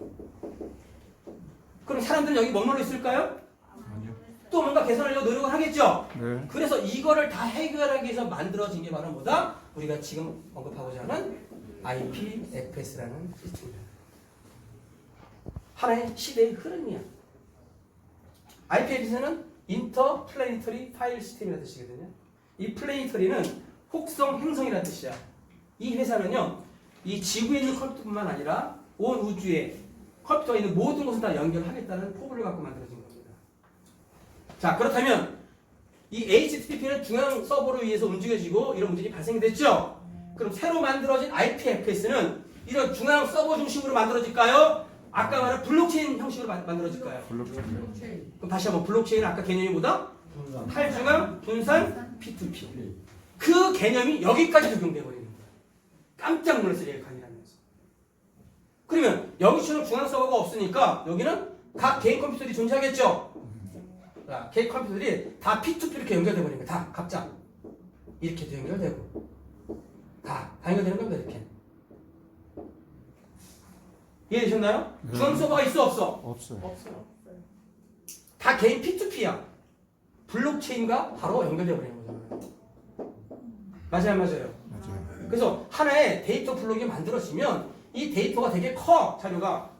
그럼 사람들은 여기 머물러 있을까요? 아니요. 또 뭔가 개선하려고 노력을 하겠죠. 네. 그래서 이거를 다 해결하기 위해서 만들어진 게 바로 뭐다? 우리가 지금 언급하고자 하는 IPFS라는 시스템입니다. 하나의 시대의 흐름이야. IPFS는 인터플래니터리 파일 시스템이라는 뜻이거든요. 이 플래니터리는 혹성 행성이라는 뜻이야. 이 회사는요, 이 지구에 있는 컴퓨터뿐만 아니라 온 우주에 컴퓨터가 있는 모든 것을 다 연결하겠다는 포부를 갖고 만들어진 겁니다. 자, 그렇다면 이 HTTP는 중앙 서버로 의해서 움직여지고 이런 문제가 발생이 됐죠? 그럼 새로 만들어진 IPFS는 이런 중앙 서버 중심으로 만들어질까요? 아까 말한 블록체인 형식으로 만들어질까요? 블록체인. 그럼 다시 한번 블록체인은 아까 개념이 뭐다? 탈중앙, 분산, P2P. 그 개념이 여기까지 적용돼 버리는 거예요. 깜짝 놀랐어요, 얘가 강의하면서. 그러면 여기처럼 중앙 서버가 없으니까 여기는 각 개인 컴퓨터들이 존재하겠죠? 자, 개인 컴퓨터들이 다 P2P 이렇게 연결돼 버리는 거예요. 다 각자 이렇게도 연결되고 다 연결되는 겁니다. 이렇게. 이해되셨나요? 네. 중앙 서버가 있어 없어? 없어요. 없어요. 다 개인 P2P야. 블록체인과 바로 연결되어 버리는 거잖아요. 맞아요, 맞아요. 맞아요. 그래서 하나의 데이터 블록이 만들어지면 이 데이터가 되게 커, 자료가.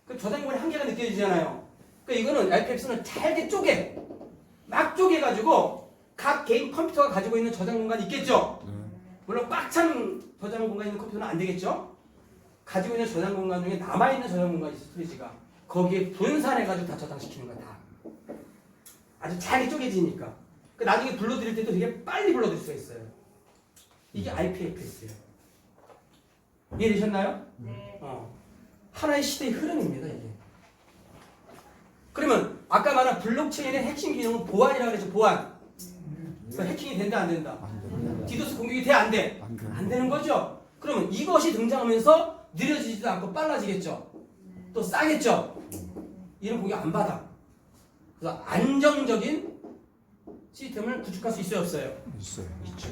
그 저장 공간의 한계가 느껴지잖아요. 그러니까 이거는 IPFS는 잘게 쪼개. 막 쪼개가지고 각 개인 컴퓨터가 가지고 있는 저장 공간이 있겠죠? 네. 물론 꽉 찬 저장 공간이 있는 컴퓨터는 안 되겠죠? 가지고 있는 저장 공간 중에 남아있는 저장 공간이 있어, 스토리지가. 거기에 분산해가지고 다 저장시키는 거야, 다. 아주 잘게 쪼개지니까. 그 나중에 불러드릴 때도 되게 빨리 불러드릴 수가 있어요. 이게 IPFS예요. 이해되셨나요? 네. 하나의 시대의 흐름입니다, 이게. 그러면 아까 말한 블록체인의 핵심 기능은 보안이라고 그랬죠, 보안. 그 해킹이 된다, 안 된다? 안 돼요. 디도스 공격이 돼, 안 돼? 안 돼요. 안 되는 거죠? 그러면 이것이 등장하면서 느려지지도 않고 빨라지겠죠? 또 싸겠죠? 이런 공격 안 받아. 그래서 안정적인 시스템을 구축할 수 있어요, 없어요? 있어요. 있죠.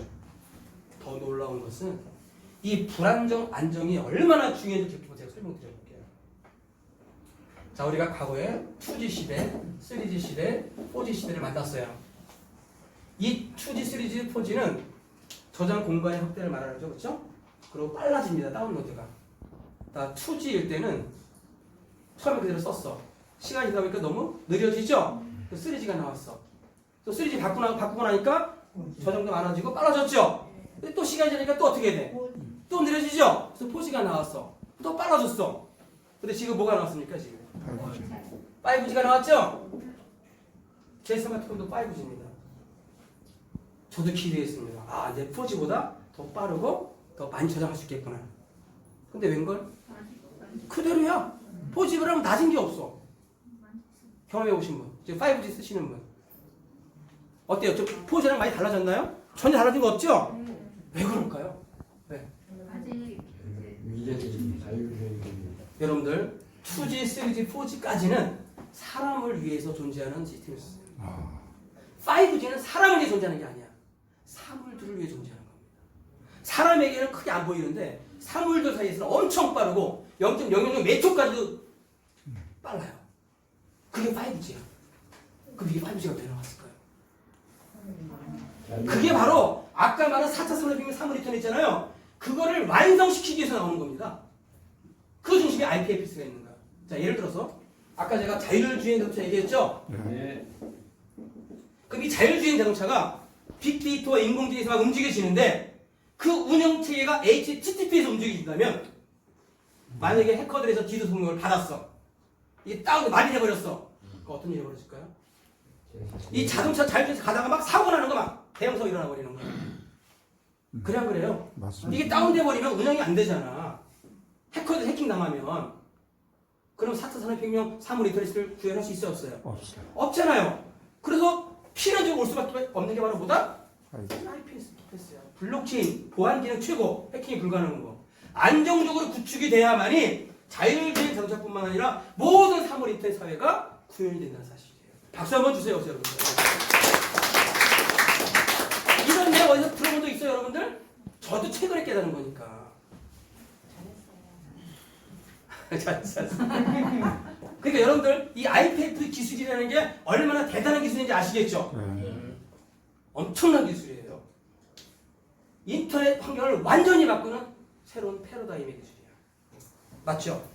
더 놀라운 것은 이 불안정 안정이 얼마나 중요한지 제가 설명드려볼게요. 자, 우리가 과거에 2G 시대, 3G 시대, 4G 시대를 만났어요. 이 2G, 3G, 4G는 저장 공간의 확대를 말하는 거죠, 그렇죠? 그리고 빨라집니다, 다운로드가. 다 2G일 때는 처음에 그대로 썼어. 시간이 지나다 보니까 너무 느려지죠? 3G가 나왔어. 또 3G 바꾸고 나니까 저장도 많아지고 빨라졌죠? 근데 또 시간이 지나니까 또 어떻게 돼? 또 느려지죠? 그래서 4G가 나왔어. 또 빨라졌어. 근데 지금 뭐가 나왔습니까, 지금? 5G가 나왔죠? 제 스마트폰도 5G입니다. 저도 기대했습니다. 아, 내 4G보다 더 빠르고 더 많이 저장할 수 있겠구나. 근데 웬걸? 그대로야. 4G보다 낮은 게 없어. 경험해보신 분, 이제 5G 쓰시는 분. 어때요? 저 4G랑 많이 달라졌나요? 전혀 달라진 거 없죠? 왜 그럴까요? 왜? 아직 미래적인 자율주의. 여러분들, 2G, 3G, 4G까지는 사람을 위해서 존재하는 시스템이었어요. 5G는 사람을 위해 존재하는 게 아니야. 사물들을 위해 존재하는 겁니다. 사람에게는 크게 안 보이는데 사물들 사이에서는 엄청 빠르고 0.000 몇 초까지도 빨라요. 그게 5G야. 그럼 이게 5G가 왜 나왔을까요? 그게 바로 아까 말한 4차 산업혁명 사물리턴 있잖아요. 그거를 완성시키기 위해서 나오는 겁니다. 그 중심에 IPFS가 있는 거야. 자, 예를 들어서 아까 제가 자율주행 자동차 얘기했죠? 네. 그럼 이 자율주행 자동차가 빅데이터와 인공지능에서 막 움직여지는데 그 운영체계가 HTTP에서 움직여진다면 만약에 해커들에서 디도스 공격을 받았어. 이게 마비돼버렸어. 그럼 어떤 일이 벌어질까요? 이 자동차 자율주행에서 가다가 막 사고 나는 거 막 대형 사고 일어나 버리는 거야. 그래 안 그래요? 맞습니다. 이게 다운돼 버리면 운영이 안 되잖아. 해커들 해킹 당하면 그럼 4차 산업혁명 사물 인터넷을 구현할 수 있어요 없어요? 없어요. 없잖아요. 그래서 필연적으로 올 수밖에 없는 게 바로 뭐다? 아이고. IPFS야. 블록체인 보안 기능 최고, 해킹이 불가능한 거. 안정적으로 구축이 돼야만이 자율주행 자동차뿐만 아니라 모든 사물 인터넷 사회가 구현이 된다는 사실이에요. 박수 한번 주세요, 여러분들. 이런 내용 어디서 들어본 적 있어요, 여러분들? 저도 최근에 깨달은 거니까. 잘했어요. 그러니까 여러분들 이 IPF 기술이라는 게 얼마나 대단한 기술인지 아시겠죠? 엄청난 기술이에요. 인터넷 환경을 완전히 바꾸는 새로운 패러다임의 기술이에요. 맞죠?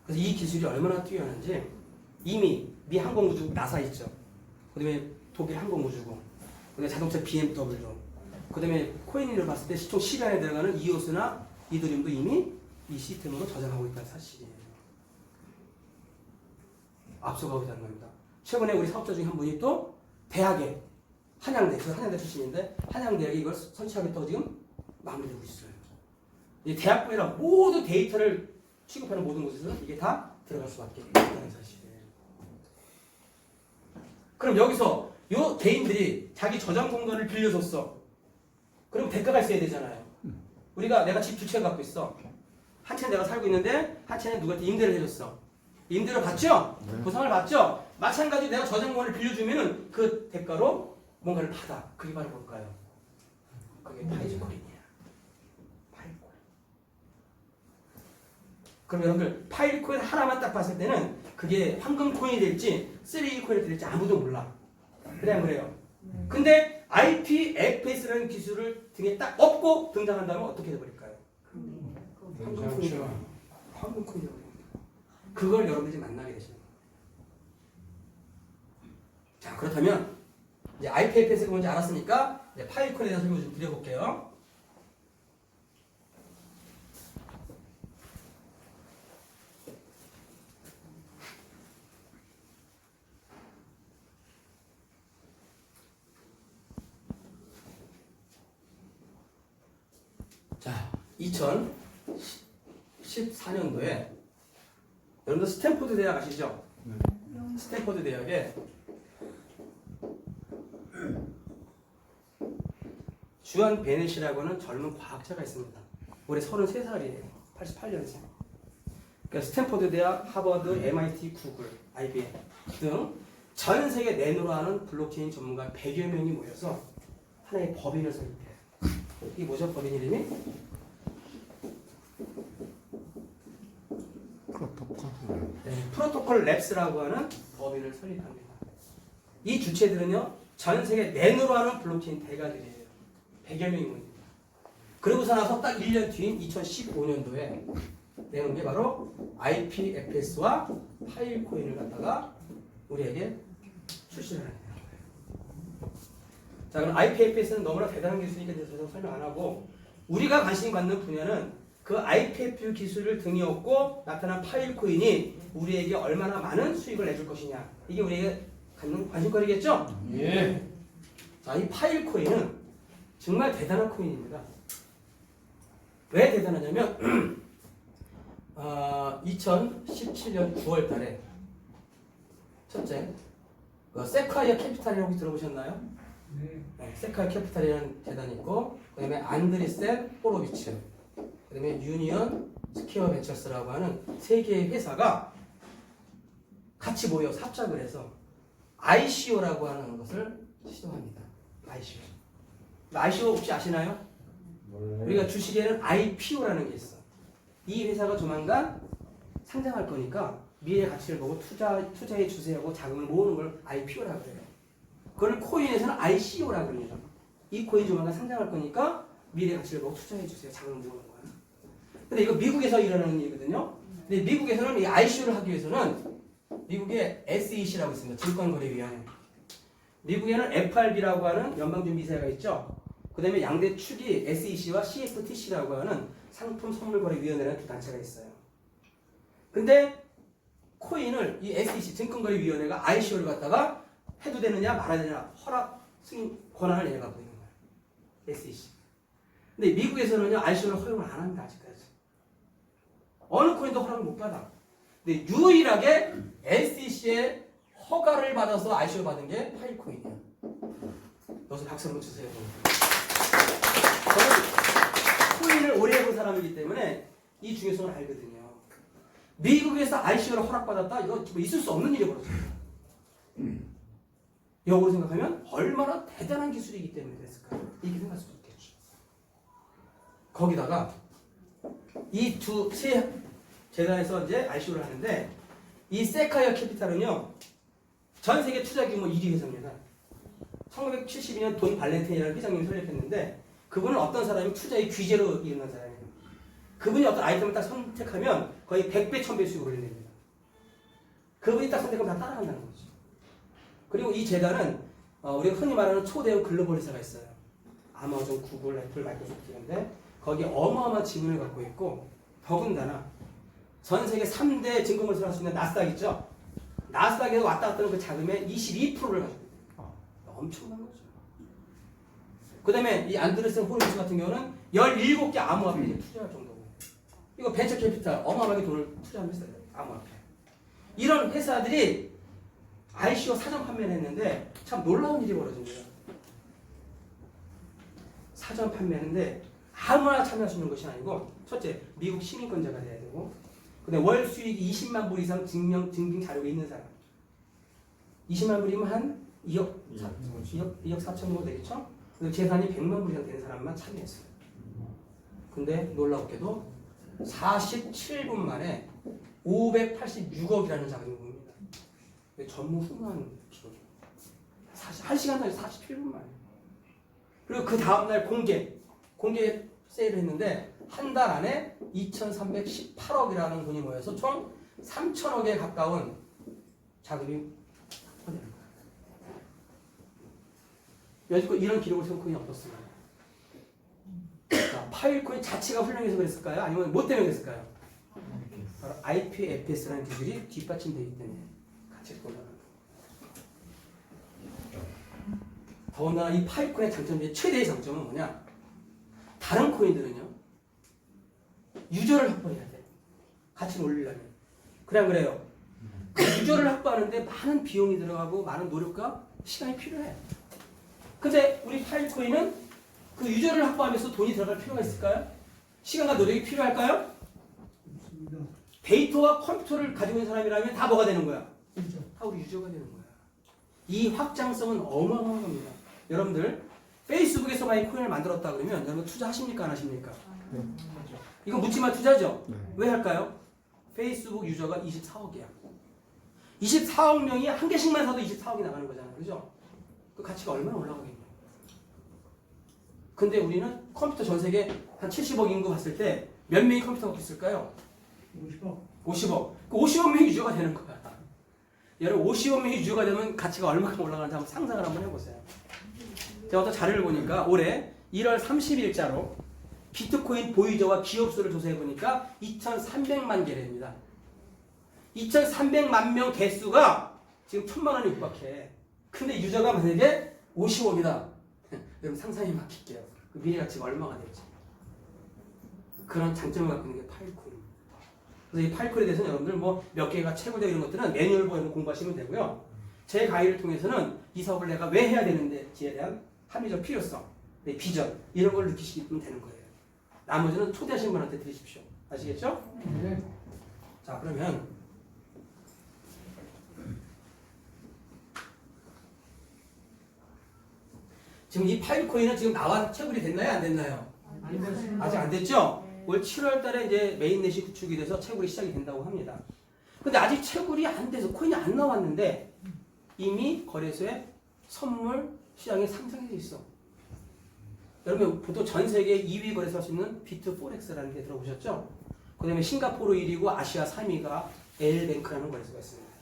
그래서 이 기술이 얼마나 뛰어난지 이미 미 항공우주국 나사 있죠. 그 다음에 독일 항공우주국, 그 다음에 자동차 BMW, 그 다음에 코인을 봤을 때 시총 10위 안에 들어가는 이오스나 이더리움도 이미 이 시스템으로 저장하고 있다는 사실이에요. 앞서가고 있다는 겁니다. 최근에 우리 사업자 중에 한 분이 또 대학에 한양대, 저 한양대 출신인데 한양대학에 이걸 설치하겠다고 지금 마무리되고 있어요. 이 대학부에라 모든 데이터를 취급하는 모든 곳에서 이게 다 들어갈 수밖에 없다는 사실이에요. 그럼 여기서 요 개인들이 자기 저장 공간을 빌려줬어. 그럼 대가가 있어야 되잖아요. 내가 집 두 채 갖고 있어. 한 채는 내가 살고 있는데 한 채는 누구한테 임대를 해줬어. 임대를 받죠? 보상을 받죠? 마찬가지로 내가 저장 공간을 빌려주면은 그 대가로 뭔가를 받아. 그게 바로 뭘까요? 그게 파이코인이야. 파이코인. 그럼 여러분들 파이코인 하나만 딱 봤을 때는 그게 황금 코인이 될지 3D 코인이 될지 아무도 몰라. 그래 안 그래요? 근데 IPFS라는 기술을 등에 딱 업고 등장한다면 어떻게 돼버릴까요? 황금 코인이야. 황금 코인이라고 합니다. 그걸 여러분들이 만나게 되시는 거예요. 자, 그렇다면 이제 IPFS가 뭔지 알았으니까 이제 파일코인에 대해서 설명 좀 드려볼게요. 자, 2014년도에 여러분들 스탠포드 대학 아시죠? 스탠포드 대학에 주한 베넷이라고 하는 젊은 과학자가 있습니다. 올해 33살이에요. 88년생. 그러니까 스탠포드 대학, 하버드, MIT, 구글, IBM 등 전 세계 내노라 하는 블록체인 전문가 100여 명이 모여서 하나의 법인을 설립해요. 이게 뭐죠? 법인 이름이? 프로토콜 랩스라고 하는 법인을 설립합니다. 이 주체들은요, 전 세계 내노라 하는 블록체인 대가들이에요. 100여 명이 모입니다. 그러고서 나서 딱 1년 뒤인 2015년도에 내놓은 게 바로 IPFS와 파일코인을 갖다가 우리에게 출시를 하는 거예요. 자, 그럼 IPFS는 너무나 대단한 기술이니까 대해서 설명 안 하고 우리가 관심 갖는 분야는 그 IPFS 기술을 등에 업고 나타난 파일코인이 우리에게 얼마나 많은 수익을 내줄 것이냐. 이게 우리에게 갖는 관심거리겠죠? 예. 자, 이 파일코인은 정말 대단한 코인입니다. 왜 대단하냐면 2017년 9월 달에 첫째, 세콰이어 캐피탈이라고 들어보셨나요? 네, 세콰이어 캐피탈이라는 재단이 있고 그 다음에 안드리센 호로비츠, 그 다음에 유니언 스퀘어 벤처스라고 하는 세 개의 회사가 같이 모여서 합작을 해서 ICO라고 하는 것을 시도합니다. ICO. ICO 혹시 아시나요? 우리가 주식에는 IPO라는 게 있어. 이 회사가 조만간 상장할 거니까 미래 가치를 보고 투자해 주세요 하고 자금을 모으는 걸 IPO라고 해요. 그걸 코인에서는 ICO라고 합니다. 이 코인 조만간 상장할 거니까 미래 가치를 보고 투자해 주세요. 자금을 모으는 거야. 근데 이거 미국에서 일어나는 일이거든요. 근데 미국에서는 이 ICO를 하기 위해서는 미국의 SEC라고 있습니다. 증권거래위원회. 미국에는 FRB라고 하는 연방준비제가 있죠. 그 다음에 양대 축이 SEC와 CFTC라고 하는 상품선물거래위원회라는 두 단체가 있어요. 근데 코인을 이 SEC 증권거래위원회가 ICO를 갖다가 해도 되느냐 말아야 되느냐 허락 승인 권한을 내려가고 있는 거예요. SEC. 근데 미국에서는요 ICO를 허용을 안 합니다. 아직까지. 어느 코인도 허락을 못 받아. 근데 유일하게 SEC의 허가를 받아서 ICO를 받은 게 파이코인이에요. 여기서 박수 한번 주세요. 저는 코인을 오래 해본 사람이기 때문에 이 중요성을 알거든요. 미국에서 ICO를 허락받았다? 이거 있을 수 없는 일이 벌어집니다. 역으로 생각하면 얼마나 대단한 기술이기 때문에 그랬을까요? 이렇게 생각할 수도 있겠죠. 거기다가 이 세 재단에서 이제 ICO를 하는데 이 세카이어 캐피탈은요 전 세계 투자 규모 1위 회사입니다. 1972년 돈 발렌틴이라는 회장님이 설립했는데 그분은 어떤 사람이 투자의 귀재로 일어난 사람이에요. 그분이 어떤 아이템을 딱 선택하면 거의 100배, 1000배 수익을 올려냅니다. 그분이 딱 선택하면 다 따라간다는 거죠. 그리고 이 재단은 우리가 흔히 말하는 초대형 글로벌 회사가 있어요. 아마존, 구글, 애플, 마이크로소프트 이런데 거기에 어마어마한 지분을 갖고 있고 더군다나 전 세계 3대 증권거래소를 할 수 있는 나스닥 있죠? 나스닥에서 왔다 갔다 하는 그 자금의 22%를 가지고 있어요. 엄청난 거죠. 그 다음에 이 안드레센 호르무스 같은 경우는 17개 암호화폐에 투자할 정도고 이거 벤처 캐피탈 어마어마하게 돈을 투자하는 회사예요. 암호화폐. 이런 회사들이 ICO 사전 판매를 했는데 참 놀라운 일이 벌어진 거예요. 사전 판매했는데 아무나 참여할 수 있는 것이 아니고 첫째, 미국 시민권자가 돼야 되고 근데 월 수익이 20만 불 이상 증빙 자료가 있는 사람 20만 불이면 한 2억 2억 4천 정도 되겠죠? 근데 재산이 100만 불 이상 되는 사람만 참여했어요. 근데 놀랍게도 47분 만에 586억이라는 자금이 옵니다. 전무후무한 기록이에요. 1시간 만에 47분 만에. 그리고 그 다음날 공개 세일을 했는데 한 달 안에 2,318억이라는 돈이 모여서 총 3,000억에 가까운 자금이 확보되는 거예요. 여지껏 이런 기록을 세운 코인이 없었습니다. 자, 파일코인 자체가 훌륭해서 그랬을까요? 아니면 뭐 때문에 그랬을까요? 바로 IPFS라는 기술이 뒷받침되기 때문에 가치가 올라가는 거예요. 더군다나 이 파일코인의 장점 중에 최대의 장점은 뭐냐? 다른 코인들은요 유저를 확보해야 돼. 가치를 올리려면. 그래 안 그래요? 그 유저를 확보하는데 많은 비용이 들어가고 많은 노력과 시간이 필요해. 근데 우리 파일코인은 그 유저를 확보하면서 돈이 들어갈 필요가 있을까요? 시간과 노력이 필요할까요? 데이터와 컴퓨터를 가지고 있는 사람이라면 다 뭐가 되는 거야? 다 우리 유저가 되는 거야. 이 확장성은 어마어마한 겁니다. 여러분들 페이스북에서 만약 코인을 만들었다 그러면 여러분 투자하십니까 안 하십니까? 네. 이건 묻지마 투자죠? 네. 왜 할까요? 페이스북 유저가 24억이야. 24억 명이 한 개씩만 사도 24억이 나가는 거잖아요. 그죠? 그 가치가 얼마나 올라가겠냐. 근데 우리는 컴퓨터 전 세계 한 70억 인구 봤을 때 몇 명이 컴퓨터 갖고 있을까요? 50억. 50억. 그 50억 명이 유저가 되는 거야. 여러분 50억 명이 유저가 되면 가치가 얼마큼 올라가는지 한번 상상을 한번 해보세요. 제가 어떤 자료를 보니까 올해 1월 30일자로 비트코인 보유자와 기업수를 조사해보니까 2,300만 개래입니다. 2,300만 명 개수가 지금 1,000만 원이 육박해. 근데 유저가 만약에 50억이다. 여러분 상상이 막힐게요. 그 미래 가치가 얼마가 될지. 그런 장점을 갖고 있는 게 파일코인입니다. 그래서 이 파일코인에 대해서는 여러분들 뭐 몇 개가 최고되고 이런 것들은 매뉴얼 보고 공부하시면 되고요. 제 강의를 통해서는 이 사업을 내가 왜 해야 되는지에 대한 합리적 필요성, 비전 이런 걸 느끼시면 되는 거예요. 나머지는 초대하신 분한테 드리십시오. 아시겠죠? 네. 자, 그러면 지금 이 파일코인은 지금 나와 채굴이 됐나요? 안 됐나요? 아직 안 됐죠? 올 7월 달에 이제 메인넷이 구축이 돼서 채굴이 시작이 된다고 합니다. 근데 아직 채굴이 안 돼서 코인이 안 나왔는데 이미 거래소에 선물 시장에 상장해 있어. 여러분 보통 전 세계 2위 거래소 할 수 있는 비트포렉스라는 게 들어보셨죠? 그 다음에 싱가포르 1위고 아시아 3위가 L뱅크라는 거래소가 있습니다.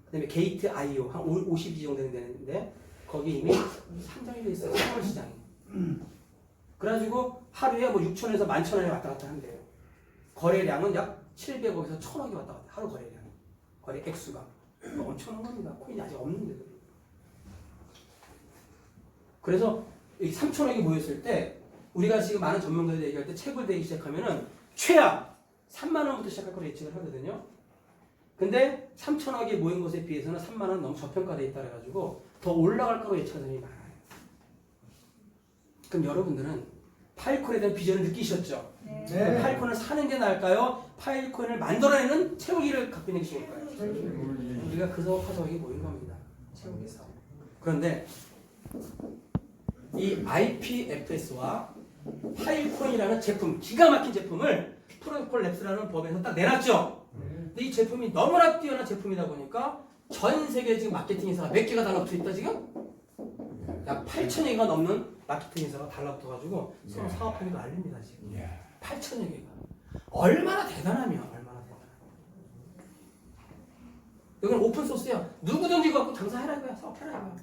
그 다음에 게이트 IO 한 50위 정도 되는데 거기 이미 상장이 돼 있어요. 선물 시장이. 그래가지고 하루에 뭐 6천에서 11,000원에 왔다 갔다 한대요. 거래량은 약 700억에서 1,000억이 왔다 갔다. 하루 거래량. 거래 액수가. 엄청난 겁니다. 코인이 아직 없는데도. 그래서 이 3,000억이 모였을 때 우리가 지금 많은 전문가들이 얘기할 때 채굴되기 시작하면은 최악 3만 원부터 시작할 거로 예측을 하거든요. 근데 3,000억이 모인 것에 비해서는 3만 원 너무 저평가돼 있다 그래가지고 더 올라갈 거로 예측하는 사람이 많아요. 그럼 여러분들은 파일코인에 대한 비전을 느끼셨죠? 네. 파일코인을 사는 게 나을까요? 파일코인을 만들어내는 채우기를 갖고 있는 게 좋을까요? 우리가 그 화석이 모인 겁니다. 채우기 사업. 그런데 이 IPFS와 파일코인이라는 제품, 기가 막힌 제품을 프로토콜 랩스라는 법에서 딱 내놨죠. 근데 이 제품이 너무나 뛰어난 제품이다 보니까 전 세계 지금 마케팅 회사가 몇 개가 달라붙어 있다 지금? 약 8천여 개가 넘는 마케팅 회사가 달라붙어가지고 서로 사업하는 거 알립니다 지금. 8천여 개가. 얼마나 대단하면 얼마나 대단하면. 여기는 오픈 소스야. 누구든지 갖고 장사해라 이거야. 사업해라 이거야.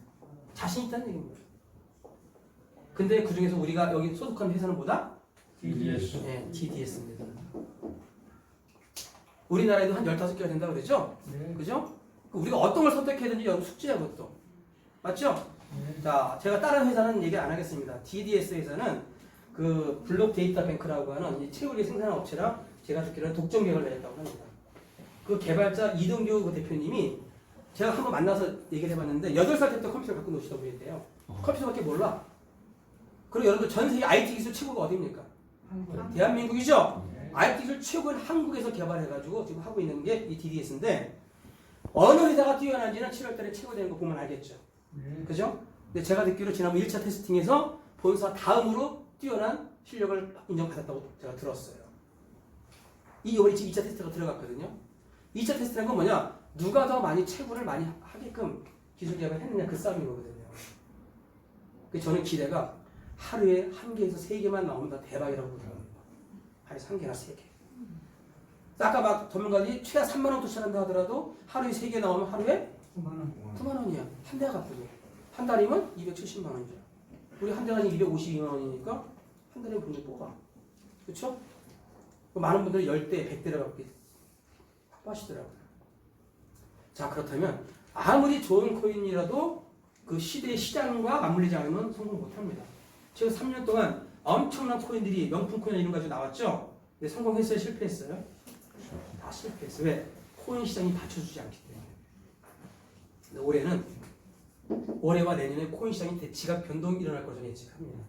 자신 있다는 얘기입니다. 근데 그 중에서 우리가 여기 소속한 회사는 뭐다? TDS. 네, TDS입니다. 우리나라에도 한 15개가 된다고 그러죠? 그죠? 우리가 어떤 걸 선택해야 되는지 여러분 숙제야 그것도. 맞죠? 자, 제가 다른 회사는 얘기 안 하겠습니다. TDS 회사는 그 블록 데이터 뱅크라고 하는 이 채굴기 생산한 업체랑 제가 듣기로는 독점 계약을 맺었다고 합니다. 그 개발자 이동규 그 대표님이 제가 한번 만나서 얘기를 해봤는데 8살 때부터 컴퓨터를 갖고 노시던 분인데요. 컴퓨터밖에 몰라. 그리고 여러분들 전 세계 IT 기술 최고가 어디입니까? 대한민국이죠? IT 기술 최고인 한국에서 개발해가지고 지금 하고 있는 게 이 TDS인데 어느 회사가 뛰어난지는 7월달에 최고되는 거 보면 알겠죠. 그죠? 근데 제가 듣기로 지난번 1차 테스팅에서 본사 다음으로 뛰어난 실력을 인정받았다고 제가 들었어요. 이번에 지금 2차 테스트가 들어갔거든요. 2차 테스트란 건 뭐냐? 누가 더 많이 채굴을 많이 하게끔 기술 개발을 했느냐 그 싸움이거든요. 그래서 저는 기대가 하루에 1개에서 3개만 나오면 다 대박이라고 생각합니다. 하루에 3개나 3개. 아까 막 전문가들이 최하 3만 원부터 시작한다 하더라도 하루에 3개 나오면 하루에 9만 원이야. 한 대가 갚고. 한 달이면 270만 원이죠. 우리 한 대가 252만 원이니까 한 달에 돈을 뽑아. 그렇죠? 많은 분들이 10대, 100대를 갖고 확보하시더라고요. 자, 그렇다면 아무리 좋은 코인이라도 그 시대의 시장과 맞물리지 않으면 성공 못합니다. 최근 3년 동안 엄청난 코인들이 명품 코인 이런 가지고 나왔죠? 근데 성공했어요? 실패했어요? 다 실패했어요. 왜? 코인 시장이 받쳐주지 않기 때문에. 올해는 올해와 내년에 코인 시장이 지각 변동이 일어날 것으로 예측합니다.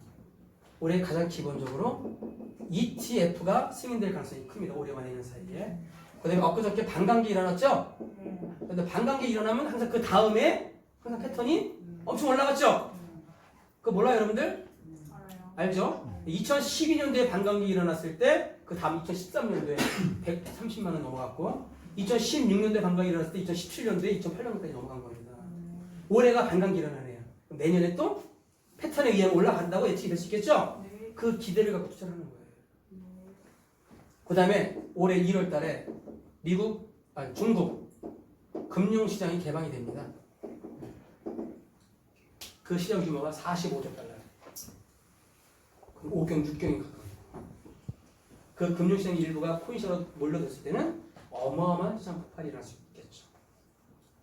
올해 가장 기본적으로 ETF가 승인될 가능성이 큽니다. 올해와 내년 사이에. 그 다음에 엊그저께 반감기 일어났죠? 근데 반감기 일어나면 항상 그 다음에 항상 패턴이 엄청 올라갔죠? 그거 몰라요 여러분들? 알죠? 2012년도에 반감기 일어났을 때 그 다음 2013년도에 130만 원 넘어갔고 2016년도에 반감기 일어났을 때 2017년도에 2008년도까지 넘어간 겁니다. 올해가 반감기 일어나네요. 그럼 내년에 또 패턴에 의해 올라간다고 예측이 될 수 있겠죠? 그 기대를 갖고 투자하는 거예요. 그 다음에 올해 1월 달에 중국 금융시장이 개방이 됩니다. 그 시장 규모가 45조 달러. 5경, 6경이 가까워요. 그 금융시장 일부가 코인시장으로 몰려들었을 때는 어마어마한 시장 폭발이 일어날 수 있겠죠.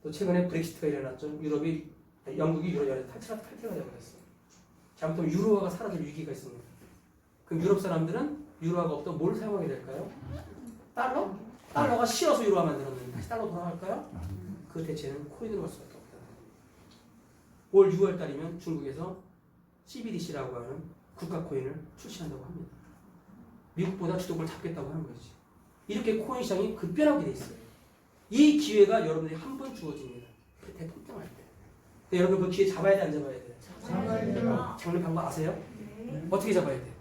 또 최근에 브렉시트가 일어났죠. 영국이 유로연에 탈퇴가 되어버렸어요. 잘못하면 유로화가 사라질 위기가 있습니다. 그럼 유럽 사람들은 유로화가 없다면 뭘 사용하게 될까요? 달러? 달러가 싫어서 유로화 만들었는데 다시 달러 돌아갈까요? 그 대체는 코인으로 갈 수밖에 없다. 올 6월 달이면 중국에서 CBDC라고 하는 국가 코인을 출시한다고 합니다. 미국보다 주도권을 잡겠다고 하는 거지. 이렇게 코인 시장이 급변하게 돼 있어요. 이 기회가 여러분들이 한 번 주어집니다. 대폭등할 때. 근데 여러분 그 기회 잡아야 돼, 안 잡아야 돼? 잡아야 돼요. 잡는 방법 아세요? 네. 어떻게 잡아야 돼?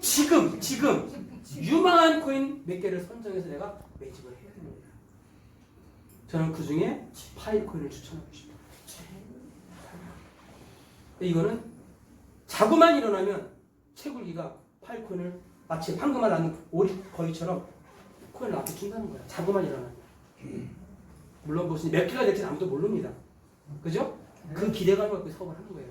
지금 유망한 코인 몇 개를 선정해서 내가 매집을 해야 됩니다. 저는 그 중에 파이코인을 추천하고 싶어요. 이거는 자고만 일어나면 채굴기가 파이코인을 마치 황금알 낳는 오리거위처럼 코인을 앞에 준다는 거야. 자고만 일어나면. 물론 무슨 몇 개가 될지는 아무도 모릅니다. 그죠? 그 기대감을 갖고 사업을 하는 거예요.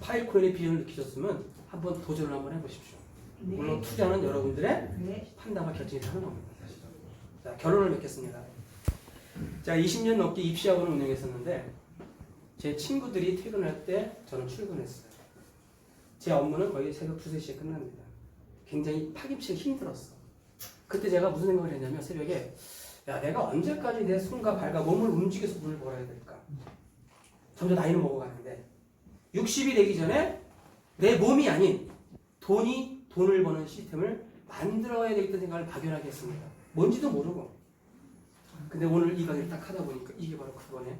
파이코인의 비전을 느끼셨으면 한번 도전을 한번 해보십시오. 물론 투자는 여러분들의 네. 판단과 결정이 하는 겁니다. 자, 결론을 맺겠습니다. 제가 20년 넘게 입시학원을 운영했었는데 제 친구들이 퇴근할 때 저는 출근했어요. 제 업무는 거의 새벽 2, 3시에 끝납니다. 굉장히 파김치가 힘들었어. 그때 제가 무슨 생각을 했냐면 새벽에 야 내가 언제까지 내 손과 발과 몸을 움직여서 돈을 벌어야 될까? 점점 나이는 먹어가는데 60이 되기 전에 내 몸이 아닌 돈이 돈을 버는 시스템을 만들어야 되겠다는 생각을 막연하게 했습니다. 뭔지도 모르고. 근데 오늘 이 강의를 딱 하다 보니까 이게 바로 그거네.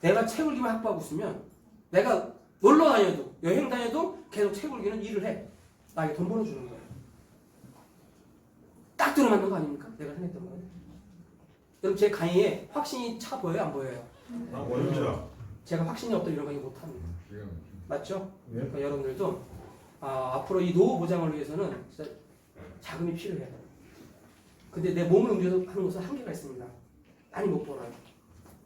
내가 채굴기만 확보하고 있으면 내가 놀러 다녀도 여행 다녀도 계속 채굴기는 일을 해. 나에게 돈 벌어주는 거예요. 딱 들어맞는 거 아닙니까? 내가 생각했던 거예요. 여러분 제 강의에 확신이 차 보여요? 안 보여요? 아, 원자. 제가 확신이 없다 이런 강의 못합니다. 맞죠? 네. 그러니까 여러분들도 앞으로 이 노후 보장을 위해서는 진짜 자금이 필요해요. 근데 내 몸을 움직여서 하는 것은 한계가 있습니다. 많이 못 벌어요.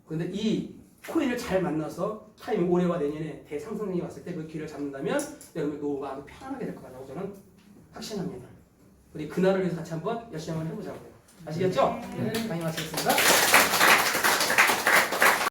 근데 이 코인을 잘 만나서 타이밍 올해와 내년에 대상승이 왔을 때 그 기회를 잡는다면 여러분의 노후가 아주 편안하게 될 거라고 저는 확신합니다. 우리 그날을 위해서 같이 한번 열심히 한번 해보자고요. 아시겠죠? 네. 강의 마치겠습니다.